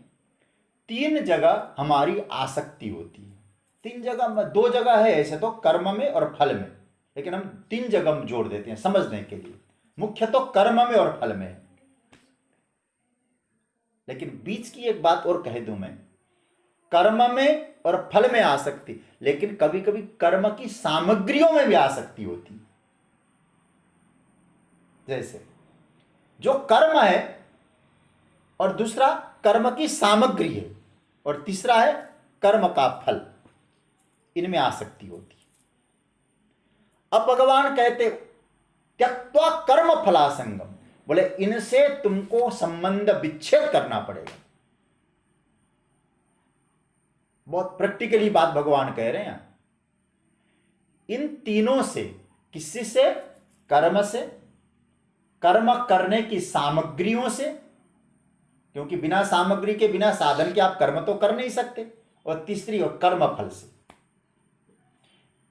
3 जगह हमारी आसक्ति होती है। 3 जगह, 2 जगह है ऐसे तो कर्म में और फल में, लेकिन हम 3 जगह हम जोड़ देते हैं समझने के लिए। मुख्य तो कर्म में और फल में है। लेकिन बीच की एक बात और कह दूं मैं, कर्म में और फल में आसक्ति, लेकिन कभी कभी कर्म की सामग्रियों में भी आसक्ति होती है। जैसे जो कर्म है और दूसरा कर्म की सामग्री है और तीसरा है कर्म का फल, इनमें आसक्ति होती है। अब भगवान कहते त्यक्त्वा कर्म फलासंगम, बोले इनसे तुमको संबंध विच्छेद करना पड़ेगा। बहुत प्रैक्टिकली बात भगवान कह रहे हैं। इन तीनों से, किसी से? कर्म से, कर्म करने की सामग्रियों से, क्योंकि बिना सामग्री के, बिना साधन के आप कर्म तो कर नहीं सकते, और तीसरी और कर्म फल से।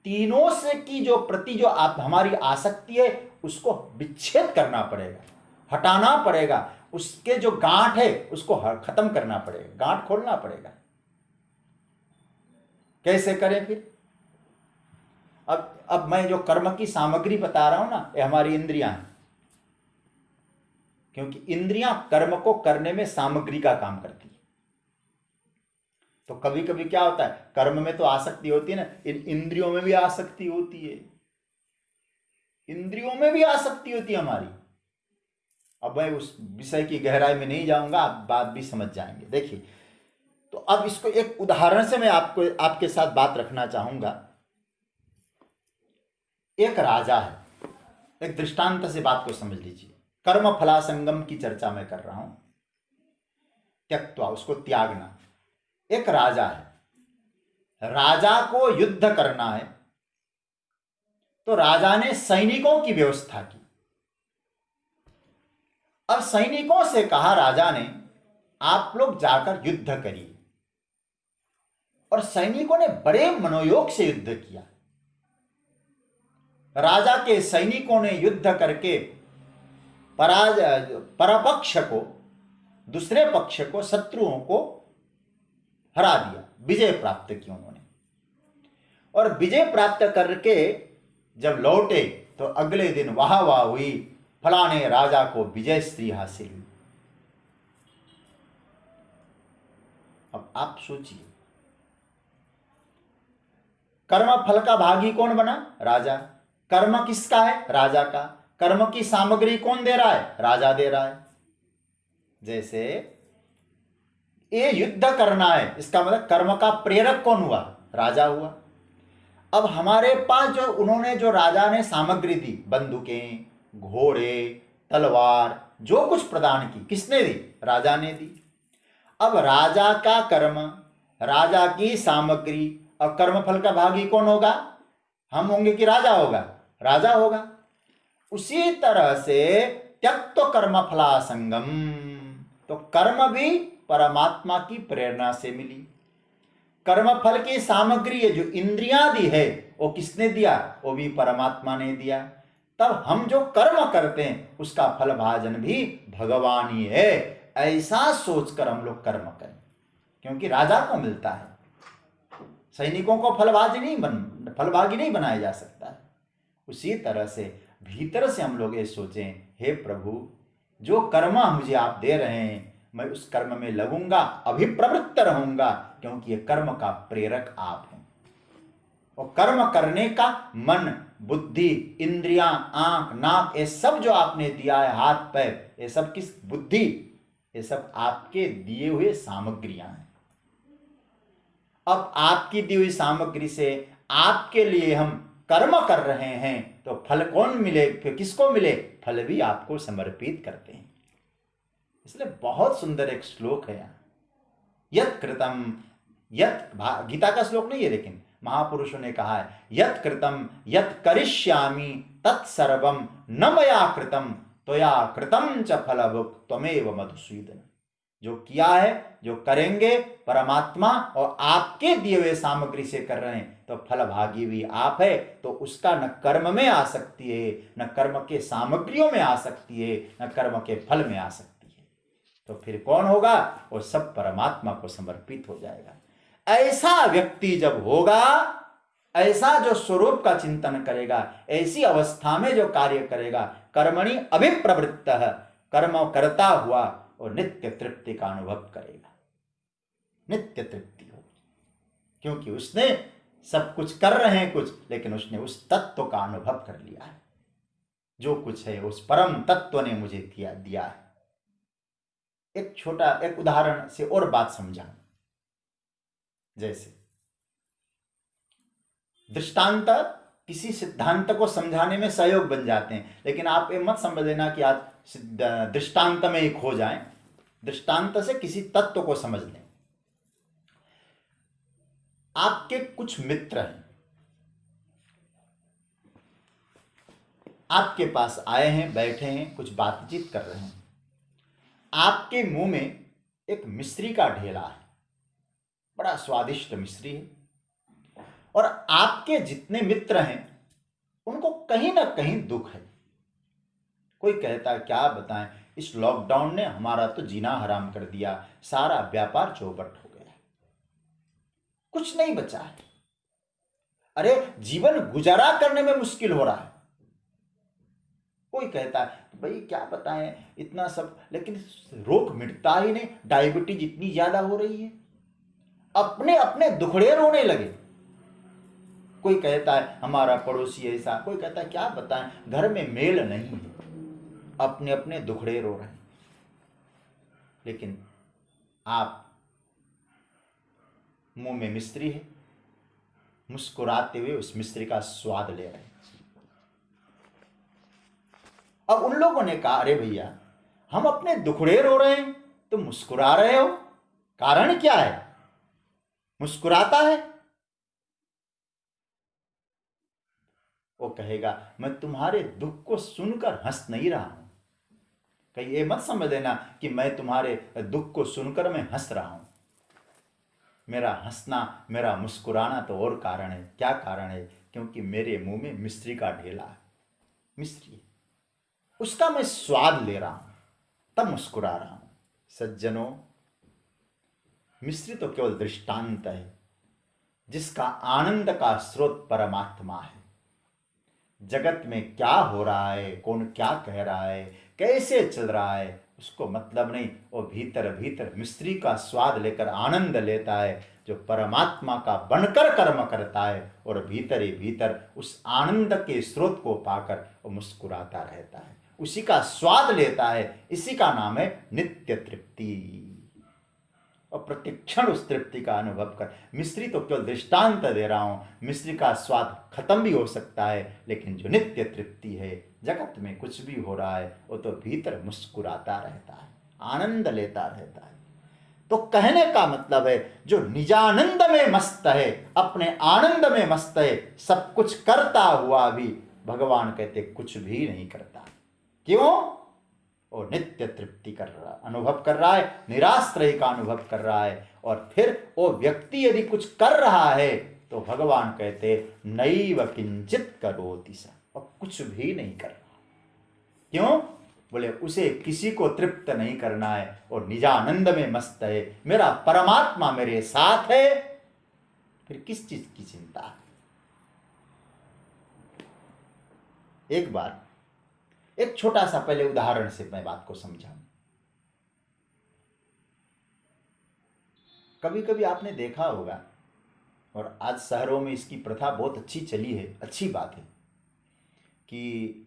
तीनों से की जो प्रति जो आप हमारी आसक्ति है उसको विच्छेद करना पड़ेगा। हटाना पड़ेगा, उसके जो गांठ है उसको खत्म करना पड़ेगा, गांठ खोलना पड़ेगा। कैसे करें फिर? अब मैं जो कर्म की सामग्री बता रहा हूं ना, ये हमारी इंद्रियां हैं, क्योंकि इंद्रियां कर्म को करने में सामग्री का काम करती है। तो कभी कभी क्या होता है, कर्म में तो आसक्ति होती है ना, इन इंद्रियों में भी आसक्ति होती है, इंद्रियों में भी आसक्ति होती है हमारी। अब मैं उस विषय की गहराई में नहीं जाऊंगा, आप बात भी समझ जाएंगे। देखिए, तो अब इसको एक उदाहरण से मैं आपके साथ बात रखना चाहूंगा। एक राजा है, एक दृष्टांत से बात को समझ लीजिए। कर्म फलासंगम की चर्चा मैं कर रहा हूं, त्यक्त्वा, उसको त्यागना। एक राजा है, राजा को युद्ध करना है, तो राजा ने सैनिकों की व्यवस्था की। अब सैनिकों से कहा राजा ने, आप लोग जाकर युद्ध करिए। और सैनिकों ने बड़े मनोयोग से युद्ध किया। राजा के सैनिकों ने युद्ध करके परपक्ष को, दूसरे पक्ष को, शत्रुओं को हरा दिया, विजय प्राप्त की उन्होंने। और विजय प्राप्त करके जब लौटे तो अगले दिन वाह वाह हुई, फलाने राजा को विजय श्री हासिल हुई। अब आप सोचिए, कर्म फल का भागी कौन बना? राजा। कर्म किसका है? राजा का। कर्म की सामग्री कौन दे रहा है? राजा दे रहा है। जैसे ये युद्ध करना है, इसका मतलब कर्म का प्रेरक कौन हुआ? राजा हुआ। अब हमारे पास जो उन्होंने, जो राजा ने सामग्री दी, बंदूकें, घोड़े, तलवार, जो कुछ प्रदान की, किसने दी? राजा ने दी। अब राजा का कर्म, राजा की सामग्री, और कर्मफल का भागी कौन होगा? हम होंगे कि राजा होगा? राजा होगा। उसी तरह से त्यक्त कर्म फलासंगम, तो कर्म भी परमात्मा की प्रेरणा से मिली। कर्मफल की सामग्री जो इंद्रियां दी है, वो किसने दिया? वो भी परमात्मा ने दिया। तब हम जो कर्म करते हैं उसका फल भाजन भी भगवान ही है, ऐसा सोचकर हम लोग कर्म करें, क्योंकि राजा को मिलता है। सैनिकों को फलभागी नहीं बनाया जा सकता है। उसी तरह से भीतर से हम लोग ये सोचें, हे प्रभु, जो कर्म मुझे आप दे रहे हैं, मैं उस कर्म में लगूंगा, अभिप्रवृत्त रहूंगा, क्योंकि ये कर्म का प्रेरक आप हैं। और कर्म करने का मन, बुद्धि, इंद्रियां, आंख, नाक, ये सब जो आपने दिया है, हाथ पैर, ये सब किस? बुद्धि, ये सब आपके दिए हुए सामग्रियां हैं। अब आपकी दी हुई सामग्री से आपके लिए हम कर्म कर रहे हैं, तो फल कौन मिले? फिर किसको मिले? फल भी आपको समर्पित करते हैं। इसलिए बहुत सुंदर एक श्लोक है यहाँ, यत् कृतम, यत्, गीता का श्लोक नहीं है लेकिन महापुरुषों ने कहा है, यत् कृतम यत् करिष्यामि तत्सर्वम न मया कृतम त्वया कृतम च फलभुक् त्वमेव मधुसूदन। जो किया है, जो करेंगे, परमात्मा और आपके दिए हुए सामग्री से कर रहे हैं, तो फल भागी भी आप है। तो उसका न कर्म में आ सकती है, न कर्म के सामग्रियों में आ सकती है, न कर्म के फल में आ सकती है। तो फिर कौन होगा? वो सब परमात्मा को समर्पित हो जाएगा। ऐसा व्यक्ति जब होगा, ऐसा जो स्वरूप का चिंतन करेगा, ऐसी अवस्था में जो कार्य करेगा, कर्मणि अभिप्रवृत्तः, कर्म करता हुआ और नित्य तृप्ति का अनुभव करेगा। नित्य तृप्ति होगी, क्योंकि उसने सब कुछ कर रहे हैं कुछ, लेकिन उसने उस तत्व का अनुभव कर लिया है। जो कुछ है उस परम तत्व ने मुझे दिया है। एक छोटा एक उदाहरण से और बात समझा। जैसे दृष्टांत किसी सिद्धांत को समझाने में सहयोग बन जाते हैं, लेकिन आप ये मत समझ लेना कि आप दृष्टांत में ही खो जाएं। दृष्टांत से किसी तत्व को समझ लें। आपके कुछ मित्र हैं, आपके पास आए हैं, बैठे हैं, कुछ बातचीत कर रहे हैं। आपके मुंह में एक मिश्री का ढेला है, बड़ा स्वादिष्ट मिश्री है, और आपके जितने मित्र हैं उनको कहीं ना कहीं दुख है। कोई कहता है क्या बताएं, इस लॉकडाउन ने हमारा तो जीना हराम कर दिया, सारा व्यापार चौपट हो गया, कुछ नहीं बचा है। अरे जीवन गुजारा करने में मुश्किल हो रहा है। कोई कहता है भाई क्या बताएं इतना सब, लेकिन रोग मिटता ही नहीं। डायबिटीज इतनी ज्यादा हो रही है, अपने अपने दुखड़े रोने लगे। कोई कहता है हमारा पड़ोसी ऐसा, कोई कहता है क्या बताएं घर में मेल नहीं है, अपने अपने दुखड़े रो रहे हैं। लेकिन आप मुंह में मिश्री है, मुस्कुराते हुए उस मिश्री का स्वाद ले रहे हैं। अब उन लोगों ने कहा अरे भैया हम अपने दुखड़े रो रहे हैं, तुम मुस्कुरा रहे हो, कारण क्या है? मुस्कुराता है। वो कहेगा मैं तुम्हारे दुख को सुनकर हंस नहीं रहा हूं। कहीं ये मत समझ लेना कि मैं तुम्हारे दुख को सुनकर मैं हंस रहा हूं। मेरा हंसना, मेरा मुस्कुराना तो और कारण है। क्या कारण है? क्योंकि मेरे मुंह में मिश्री का ढेला है, मिश्री, उसका मैं स्वाद ले रहा हूं, तब मुस्कुरा रहा हूं। सज्जनों, मिश्री तो केवल दृष्टांत है, जिसका आनंद का स्रोत परमात्मा है। जगत में क्या हो रहा है, कौन क्या कह रहा है, कैसे चल रहा है, उसको मतलब नहीं। वो भीतर भीतर मिश्री का स्वाद लेकर आनंद लेता है, जो परमात्मा का बनकर कर्म करता है, और भीतर ही भीतर उस आनंद के स्रोत को पाकर वो मुस्कुराता रहता है, उसी का स्वाद लेता है। इसी का नाम है नित्य तृप्ति। और प्रतिक्षण उस तृप्ति का अनुभव कर। मिश्री तो केवल दृष्टांत दे रहा हूं, मिश्री का स्वाद खत्म भी हो सकता है, लेकिन जो नित्य तृप्ति है, जगत में कुछ भी हो रहा है वो तो भीतर मुस्कुराता रहता है, आनंद लेता रहता है। तो कहने का मतलब है जो निजानंद में मस्त है, अपने आनंद में मस्त है, सब कुछ करता हुआ भी भगवान कहते कुछ भी नहीं करता। क्यों? और नित्य तृप्ति कर रहा, अनुभव कर रहा है, निराश्रय का अनुभव कर रहा है। और फिर वो व्यक्ति यदि कुछ कर रहा है तो भगवान कहते नैव किंचित करोति स, और कुछ भी नहीं कर रहा। क्यों? बोले उसे किसी को तृप्त नहीं करना है और निजानंद में मस्त है, मेरा परमात्मा मेरे साथ है, फिर किस चीज की चिंता है? एक बार एक छोटा सा पहले उदाहरण से मैं बात को समझाऊं। कभी कभी आपने देखा होगा, और आज शहरों में इसकी प्रथा बहुत अच्छी चली है, अच्छी बात है, कि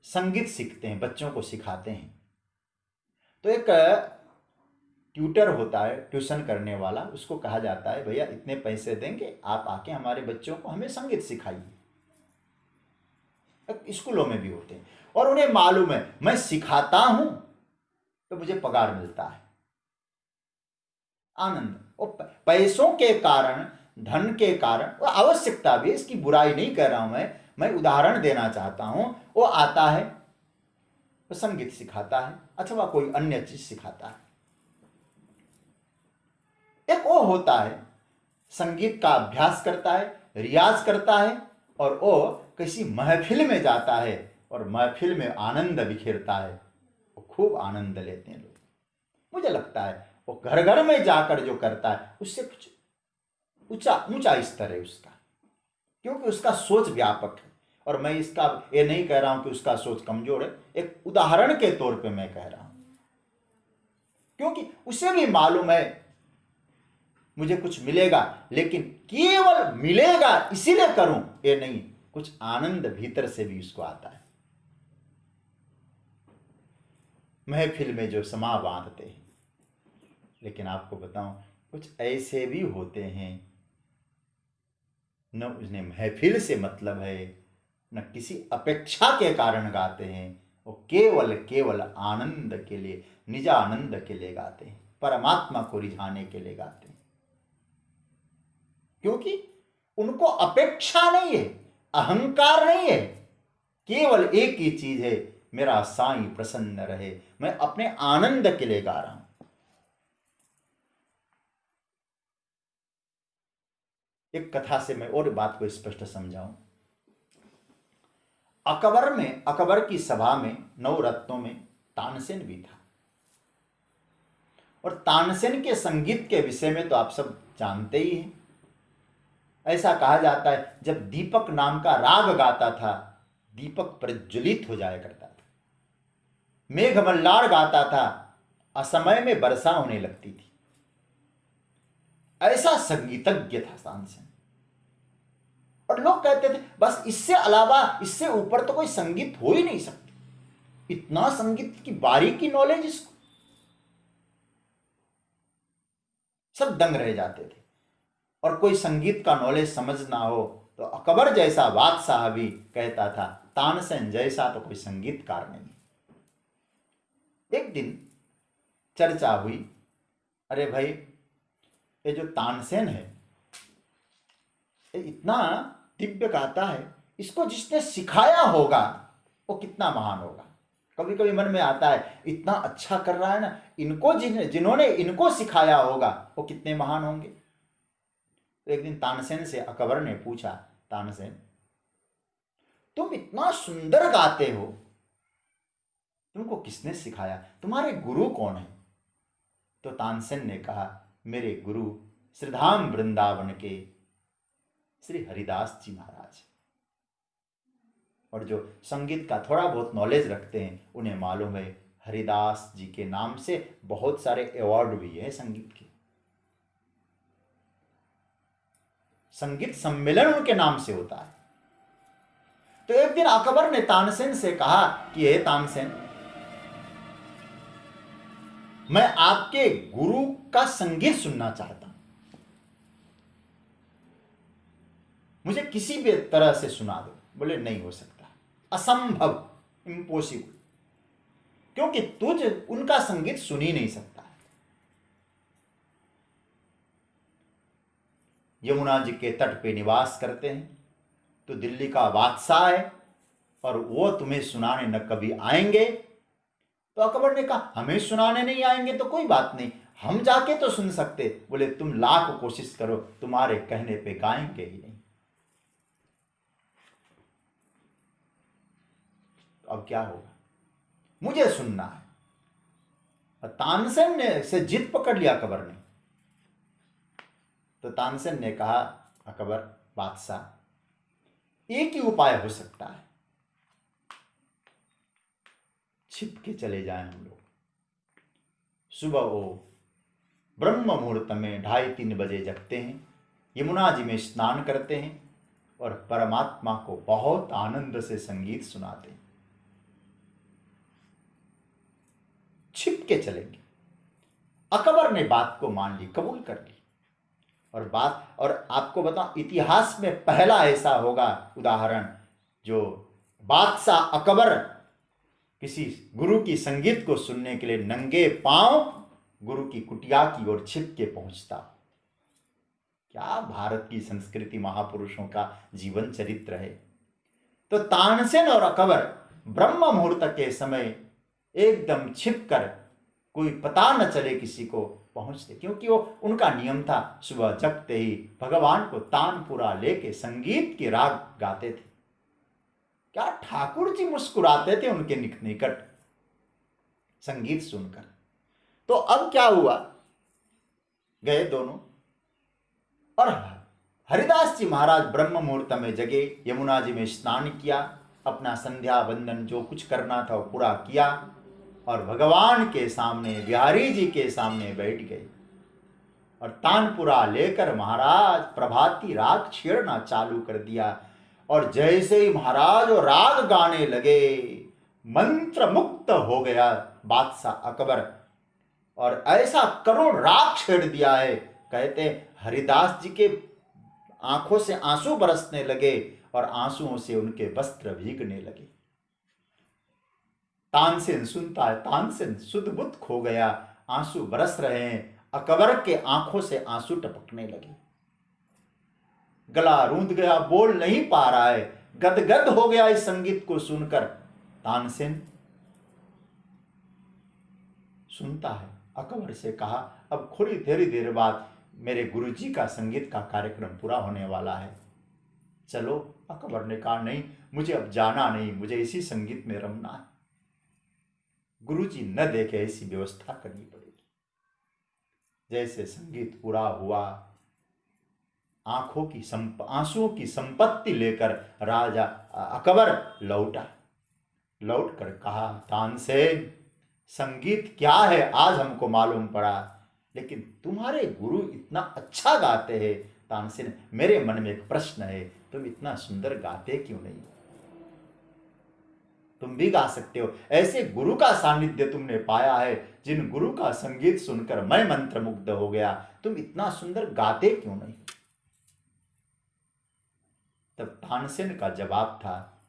संगीत सीखते हैं, बच्चों को सिखाते हैं। तो एक ट्यूटर होता है, ट्यूशन करने वाला, उसको कहा जाता है भैया इतने पैसे देंगे, आप आके हमारे बच्चों को हमें संगीत सिखाइए। स्कूलों में भी होते हैं, और उन्हें मालूम है मैं सिखाता हूं तो मुझे पगार मिलता है, आनंद। और पैसों के कारण, धन के कारण, वो आवश्यकता भी, इसकी बुराई नहीं कर रहा हूं मैं उदाहरण देना चाहता हूं। वो आता है, वो संगीत सिखाता है अथवा कोई अन्य चीज सिखाता है। एक वो होता है संगीत का अभ्यास करता है, रियाज करता है, और वो किसी महफिल में जाता है और महफिल में आनंद बिखेरता है, वो खूब आनंद लेते हैं लोग। मुझे लगता है वो घर घर में जाकर जो करता है उससे कुछ ऊंचा स्तर है उसका, क्योंकि उसका सोच व्यापक है। और मैं इसका ये नहीं कह रहा हूं कि उसका सोच कमजोर है, एक उदाहरण के तौर पे मैं कह रहा हूं, क्योंकि उसे भी मालूम है मुझे कुछ मिलेगा, लेकिन केवल मिलेगा इसीलिए करूं ये नहीं, कुछ आनंद भीतर से भी उसको आता है। महफिल में जो समा बांधते हैं, लेकिन आपको बताऊं कुछ ऐसे भी होते हैं, न उन्हें महफिल से मतलब है, न किसी अपेक्षा के कारण गाते हैं, वो केवल केवल आनंद के लिए, निजानंद के लिए गाते हैं, परमात्मा को रिझाने के लिए गाते हैं। क्योंकि उनको अपेक्षा नहीं है, अहंकार नहीं है, केवल एक ही चीज है, मेरा साईं प्रसन्न रहे, मैं अपने आनंद के लिए गा रहा हूं। एक कथा से मैं और बात को स्पष्ट समझाऊं। अकबर की सभा में 9 रत्नों में तानसेन भी था। और तानसेन के संगीत के विषय में तो आप सब जानते ही हैं। ऐसा कहा जाता है, जब दीपक नाम का राग गाता था, दीपक प्रज्वलित हो जाया करता था। मेघ मल्लार गाता था, असमय में वर्षा होने लगती थी। ऐसा संगीतज्ञ था तानसेन। और लोग कहते थे बस इससे अलावा, इससे ऊपर तो कोई संगीत हो ही नहीं सकती। इतना संगीत की बारीकी नॉलेज इसको, सब दंग रह जाते थे। और कोई संगीत का नॉलेज समझ ना हो तो अकबर जैसा बादशाह भी कहता था तानसेन जैसा तो कोई संगीतकार नहीं। एक दिन चर्चा हुई, अरे भाई ये जो तानसेन है ये इतना दिव्य गाता है, इसको जिसने सिखाया होगा वो कितना महान होगा। कभी कभी मन में आता है इतना अच्छा कर रहा है ना, इनको जिन्होंने इनको सिखाया होगा वो कितने महान होंगे। तो एक दिन तानसेन से अकबर ने पूछा, तानसेन तुम इतना सुंदर गाते हो, तुमको किसने सिखाया, तुम्हारे गुरु कौन है? तो तानसेन ने कहा, मेरे गुरु श्रीधाम वृंदावन के श्री हरिदास जी महाराज। और जो संगीत का थोड़ा बहुत नॉलेज रखते हैं उन्हें मालूम है हरिदास जी के नाम से बहुत सारे अवार्ड भी है संगीत के। संगीत सम्मेलन उनके नाम से होता है। तो एक दिन अकबर ने तानसेन से कहा कि हे तानसेन, मैं आपके गुरु का संगीत सुनना चाहता हूं, मुझे किसी भी तरह से सुना दो। बोले नहीं हो सकता, असंभव, इम्पॉसिबल, क्योंकि तुझ उनका संगीत सुन ही नहीं सकता। यमुना जी के तट पे निवास करते हैं, तो दिल्ली का बादशाह है और वो तुम्हें सुनाने न कभी आएंगे। तो अकबर ने कहा हमें सुनाने नहीं आएंगे तो कोई बात नहीं, हम जाके तो सुन सकते। बोले तुम लाख कोशिश करो, तुम्हारे कहने पे गाएंगे ही नहीं। तो अब क्या होगा, मुझे सुनना है। और तानसेन ने से जिद पकड़ लिया अकबर ने। तो तानसेन ने कहा, अकबर बादशाह एक ही उपाय हो सकता है, छिप के चले जाएं हम लोग। सुबह वो ब्रह्म मुहूर्त में 2:30-3 बजे जगते हैं, यमुना जी में स्नान करते हैं और परमात्मा को बहुत आनंद से संगीत सुनाते हैं। छिप के चलेंगे। अकबर ने बात को मान ली, कबूल कर ली। और आपको बताऊं, इतिहास में पहला ऐसा होगा उदाहरण, जो बादशाह अकबर किसी गुरु की संगीत को सुनने के लिए नंगे पांव गुरु की कुटिया की ओर छिप के पहुंचता। क्या भारत की संस्कृति, महापुरुषों का जीवन चरित्र है। तो तानसेन और अकबर ब्रह्म मुहूर्त के समय एकदम छिपकर, कोई पता न चले किसी को, पहुंचते, क्योंकि वो उनका नियम था। सुबह जगते ही भगवान को तानपुरा लेके संगीत के राग गाते थे। क्या ठाकुर जी मुस्कुराते थे उनके निकट संगीत सुनकर। तो अब क्या हुआ, गए दोनों और हरिदास जी महाराज ब्रह्म मुहूर्त में जगे, यमुना जी में स्नान किया, अपना संध्या वंदन जो कुछ करना था वो पूरा किया और भगवान के सामने, बिहारी जी के सामने बैठ गए और तानपुरा लेकर महाराज प्रभाती राग छेड़ना चालू कर दिया। और जैसे ही महाराज वो राग गाने लगे, मंत्र मुक्त हो गया बादशाह अकबर और ऐसा करुण राग छेड़ दिया है, कहते हरिदास जी के आंखों से आंसू बरसने लगे और आंसुओं से उनके वस्त्र भीगने लगे। तानसेन सुनता है, तानसेन सुध बुध खो गया, आंसू बरस रहे हैं, अकबर के आंखों से आंसू टपकने लगे, गला रूंध गया, बोल नहीं पा रहा है, गदगद हो गया इस संगीत को सुनकर। तानसेन सुनता है, अकबर से कहा अब थोड़ी देर बाद मेरे गुरुजी का संगीत का कार्यक्रम पूरा होने वाला है, चलो। अकबर ने कहा नहीं, मुझे अब जाना नहीं, मुझे इसी संगीत में रमना है। गुरुजी न देखे ऐसी व्यवस्था करनी पड़ेगी। जैसे संगीत पूरा हुआ, आंसुओं की संपत्ति लेकर राजा अकबर लौट कर कहा, तानसेन संगीत क्या है आज हमको मालूम पड़ा, लेकिन तुम्हारे गुरु इतना अच्छा गाते हैं। तानसेन, मेरे मन में एक प्रश्न है, तुम इतना सुंदर गाते क्यों नहीं? तुम भी गा सकते हो। ऐसे गुरु का सानिध्य तुमने पाया है, जिन गुरु का संगीत सुनकर मैं मंत्रमुग्ध हो गया, तुम इतना सुंदर गाते क्यों नहीं? तब तानसेन का जवाब था,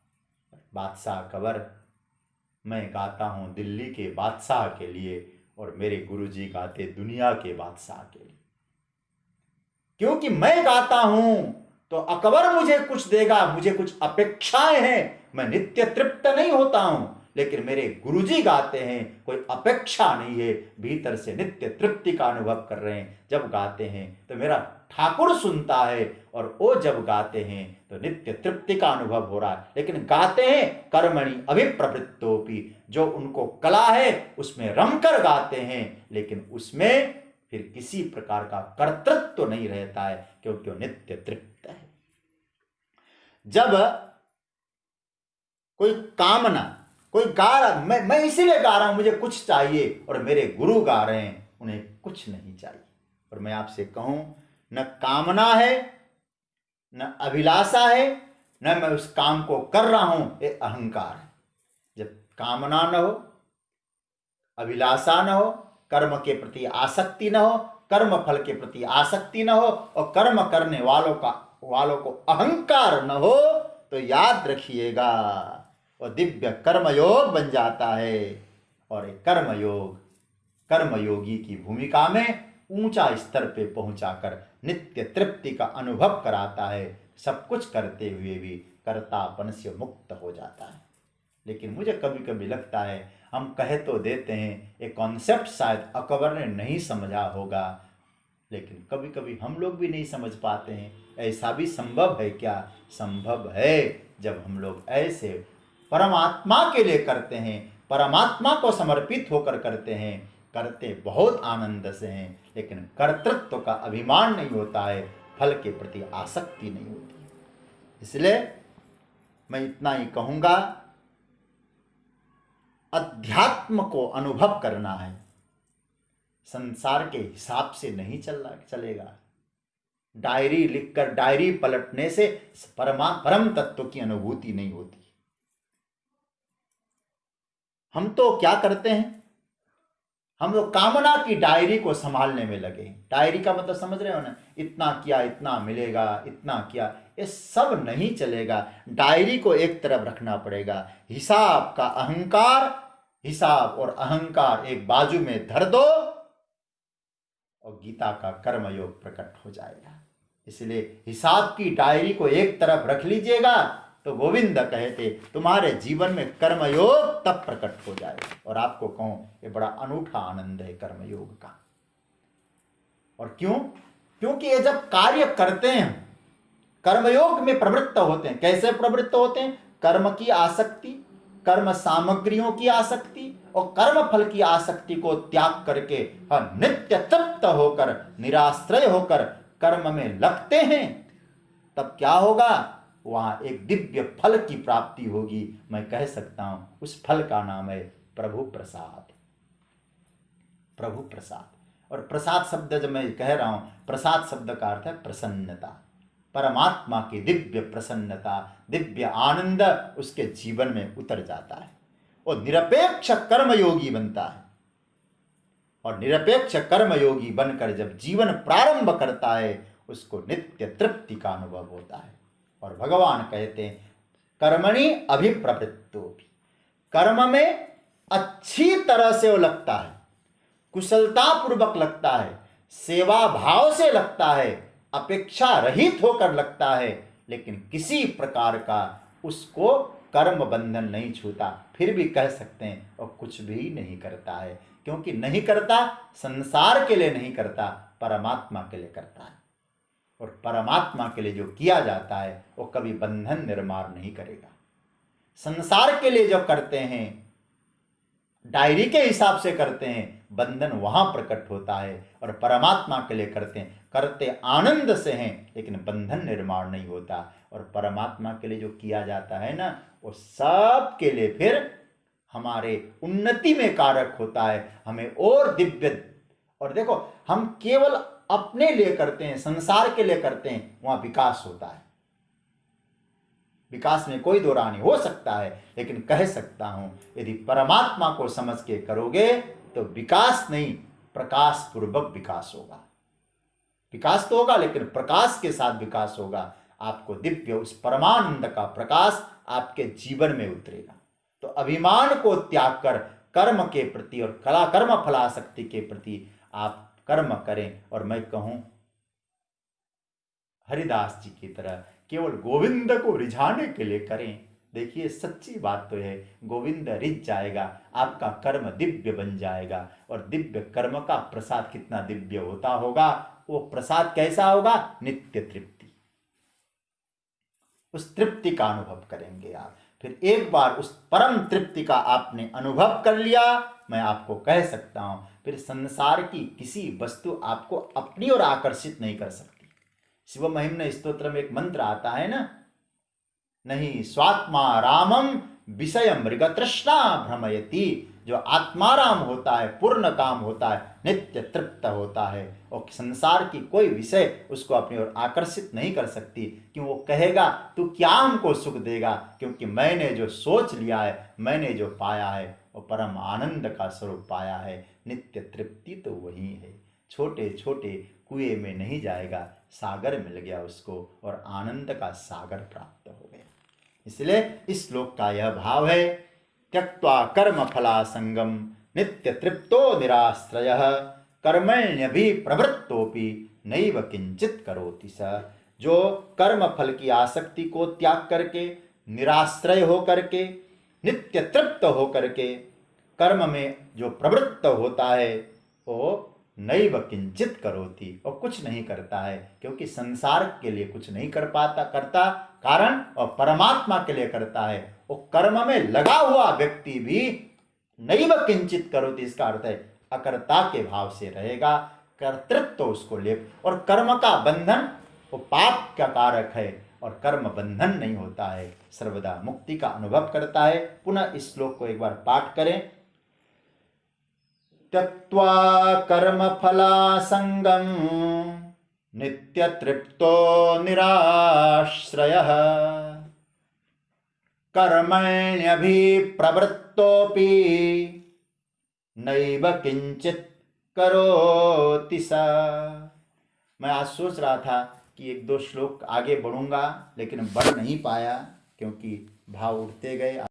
बादशाह अकबर, मैं गाता हूं दिल्ली के बादशाह के लिए और मेरे गुरुजी गाते दुनिया के बादशाह के लिए। क्योंकि मैं गाता हूं तो अकबर मुझे कुछ देगा, मुझे कुछ अपेक्षाएं हैं, मैं नित्य तृप्त नहीं होता हूं। लेकिन मेरे गुरुजी गाते हैं, कोई अपेक्षा नहीं है, भीतर से नित्य तृप्ति का अनुभव कर रहे हैं। जब गाते हैं तो मेरा ठाकुर सुनता है, और वो जब गाते हैं तो नित्य तृप्ति का अनुभव हो रहा है। लेकिन गाते हैं कर्मणि अभिप्रवृत्तोपि, जो उनको कला है उसमें रमकर गाते हैं, लेकिन उसमें फिर किसी प्रकार का कर्तृत्व तो नहीं रहता है, क्योंकि वो नित्य तृप्त है। जब कोई कामना, कोई गा रहा, मैं इसीलिए गा रहा हूं, मुझे कुछ चाहिए, और मेरे गुरु गा रहे हैं, उन्हें कुछ नहीं चाहिए। और मैं आपसे कहूं, न कामना है, न अभिलाषा है, न मैं उस काम को कर रहा हूं, ये अहंकार है। जब कामना न हो, अभिलाषा न हो, कर्म के प्रति आसक्ति न हो, कर्म फल के प्रति आसक्ति न हो, और कर्म करने वालों को अहंकार न हो, तो याद रखिएगा वो दिव्य कर्मयोग बन जाता है। और एक कर्मयोगी की भूमिका में ऊंचा स्तर पे पहुंचाकर नित्य तृप्ति का अनुभव कराता है। सब कुछ करते हुए भी कर्तापन से मुक्त हो जाता है। लेकिन मुझे कभी कभी लगता है, हम कह तो देते हैं, ये कॉन्सेप्ट शायद अकबर ने नहीं समझा होगा, लेकिन कभी कभी हम लोग भी नहीं समझ पाते हैं। ऐसा भी संभव है क्या? संभव है। जब हम लोग ऐसे परमात्मा के लिए करते हैं, परमात्मा को समर्पित होकर करते हैं, करते बहुत आनंद से हैं, लेकिन कर्तृत्व का अभिमान नहीं होता है, फल के प्रति आसक्ति नहीं होती। इसलिए मैं इतना ही कहूँगा, अध्यात्म को अनुभव करना है, संसार के हिसाब से नहीं चलेगा। डायरी लिखकर, डायरी पलटने से परम तत्व की अनुभूति नहीं होती। हम तो क्या करते हैं, हम लोग कामना की डायरी को संभालने में लगे। डायरी का मतलब समझ रहे हो ना, इतना किया इतना मिलेगा, इतना किया, ये सब नहीं चलेगा। डायरी को एक तरफ रखना पड़ेगा। हिसाब का अहंकार, हिसाब और अहंकार एक बाजू में धर दो, और गीता का कर्मयोग प्रकट हो जाएगा। इसलिए हिसाब की डायरी को एक तरफ रख लीजिएगा, तो गोविंद कहते तुम्हारे जीवन में कर्मयोग तब प्रकट हो जाएगा। और आपको कहूं, ये बड़ा अनूठा आनंद है कर्मयोग का। और क्यों? क्योंकि ये जब कार्य करते हैं, कर्मयोग में प्रवृत्त होते हैं। कैसे प्रवृत्त होते हैं? कर्म की आसक्ति, कर्म सामग्रियों की आसक्ति और कर्म फल की आसक्ति को त्याग करके नित्य तृप्त होकर, निराश्रय होकर कर्म में लगते हैं। तब क्या होगा? वहां एक दिव्य फल की प्राप्ति होगी। मैं कह सकता हूं, उस फल का नाम है प्रभु प्रसाद। प्रभु प्रसाद। और प्रसाद शब्द जब मैं कह रहा हूं, प्रसाद शब्द का अर्थ है प्रसन्नता। परमात्मा की दिव्य प्रसन्नता, दिव्य आनंद उसके जीवन में उतर जाता है। और निरपेक्ष कर्मयोगी बनता है। और निरपेक्ष कर्मयोगी बनकर जब जीवन प्रारंभ करता है, उसको नित्य तृप्ति का अनुभव होता है। और भगवान कहते हैं, कर्मणि अभिप्रवृत्तोपि, कर्म में अच्छी तरह से वो लगता है, कुशलता पूर्वक लगता है, सेवा भाव से लगता है, अपेक्षा रहित होकर लगता है, लेकिन किसी प्रकार का उसको कर्म बंधन नहीं छूता। फिर भी कह सकते हैं और कुछ भी नहीं करता है, क्योंकि नहीं करता, संसार के लिए नहीं करता, परमात्मा के लिए करता है। और परमात्मा के लिए जो किया जाता है वो कभी बंधन निर्माण नहीं करेगा। संसार के लिए जो करते हैं, डायरी के हिसाब से करते हैं, बंधन वहां प्रकट होता है। और परमात्मा के लिए करते हैं, करते आनंद से हैं, लेकिन बंधन निर्माण नहीं होता। और परमात्मा के लिए जो किया जाता है ना, वो सब के लिए फिर हमारे उन्नति में कारक होता है, हमें और दिव्य। और देखो, हम केवल अपने लिए करते हैं, संसार के लिए करते हैं, वहां विकास होता है। विकास में कोई दो राय नहीं, हो सकता है, लेकिन कह सकता हूं यदि परमात्मा को समझ के करोगे तो विकास नहीं, प्रकाश पूर्वक विकास होगा। विकास तो होगा, लेकिन प्रकाश के साथ विकास होगा। आपको दिव्य उस परमानंद का प्रकाश आपके जीवन में उतरेगा। तो अभिमान को त्याग कर कर्म के प्रति और कला कर्म फलाशक्ति के प्रति आप कर्म करें। और मैं कहूं हरिदास जी की तरह केवल गोविंद को रिझाने के लिए करें। देखिए, सच्ची बात तो है, गोविंद रिझ जाएगा, आपका कर्म दिव्य बन जाएगा। और दिव्य कर्म का प्रसाद कितना दिव्य होता होगा, वो प्रसाद कैसा होगा? नित्य तृप्ति। उस तृप्ति का अनुभव करेंगे आप। फिर एक बार उस परम तृप्ति का आपने अनुभव कर लिया, मैं आपको कह सकता हूं फिर संसार की किसी वस्तु आपको अपनी ओर आकर्षित नहीं कर सकती। शिव महिम्न स्तोत्र में एक मंत्र आता है ना, नहीं स्वात्मा रामम विषय मृग तृष्णा भ्रमयति। जो आत्माराम होता है, पूर्ण काम होता है, नित्य तृप्त होता है, और संसार की कोई विषय उसको अपनी ओर आकर्षित नहीं कर सकती। क्यों? वो कहेगा तू क्या हमको सुख देगा, क्योंकि मैंने जो सोच लिया है, मैंने जो पाया है, वो परम आनंद का स्वरूप पाया है। नित्य तृप्ति तो वही है। छोटे छोटे कुएं में नहीं जाएगा, सागर मिल गया उसको, और आनंद का सागर प्राप्त हो गया। इसलिए इस श्लोक का यह भाव है, त्यक्त्वा कर्म फला संगम नित्य तृप्तो निराश्रय कर्मण्यभि प्रवृत्तोपि नैव किंचित करोति स। जो कर्म फल की आसक्ति को त्याग करके, निराश्रय हो करके, नित्य तृप्त हो करके कर्म में जो प्रवृत्त होता है, वो नैव किंचित करोति, और कुछ नहीं करता है। क्योंकि संसार के लिए कुछ नहीं कर पाता करता कारण, और परमात्मा के लिए करता है। वो कर्म में लगा हुआ व्यक्ति भी नैव किंचित करोति, इसका अर्थ है अकर्ता के भाव से रहेगा, कर्तृत्व तो उसको ले। और कर्म का बंधन वो पाप का कारक है, और कर्म बंधन नहीं होता है, सर्वदा मुक्ति का अनुभव करता है। पुनः इस श्लोक को एक बार पाठ करें। त्यक्त्वा कर्म फला संगम नित्य तृप्तो निराश्रयः कर्मण्यभि प्रवृत्तोपि नैव किंचित करोति स। मैं आज सोच रहा था कि एक दो श्लोक आगे बढ़ूंगा, लेकिन बढ़ नहीं पाया क्योंकि भाव उठते गए।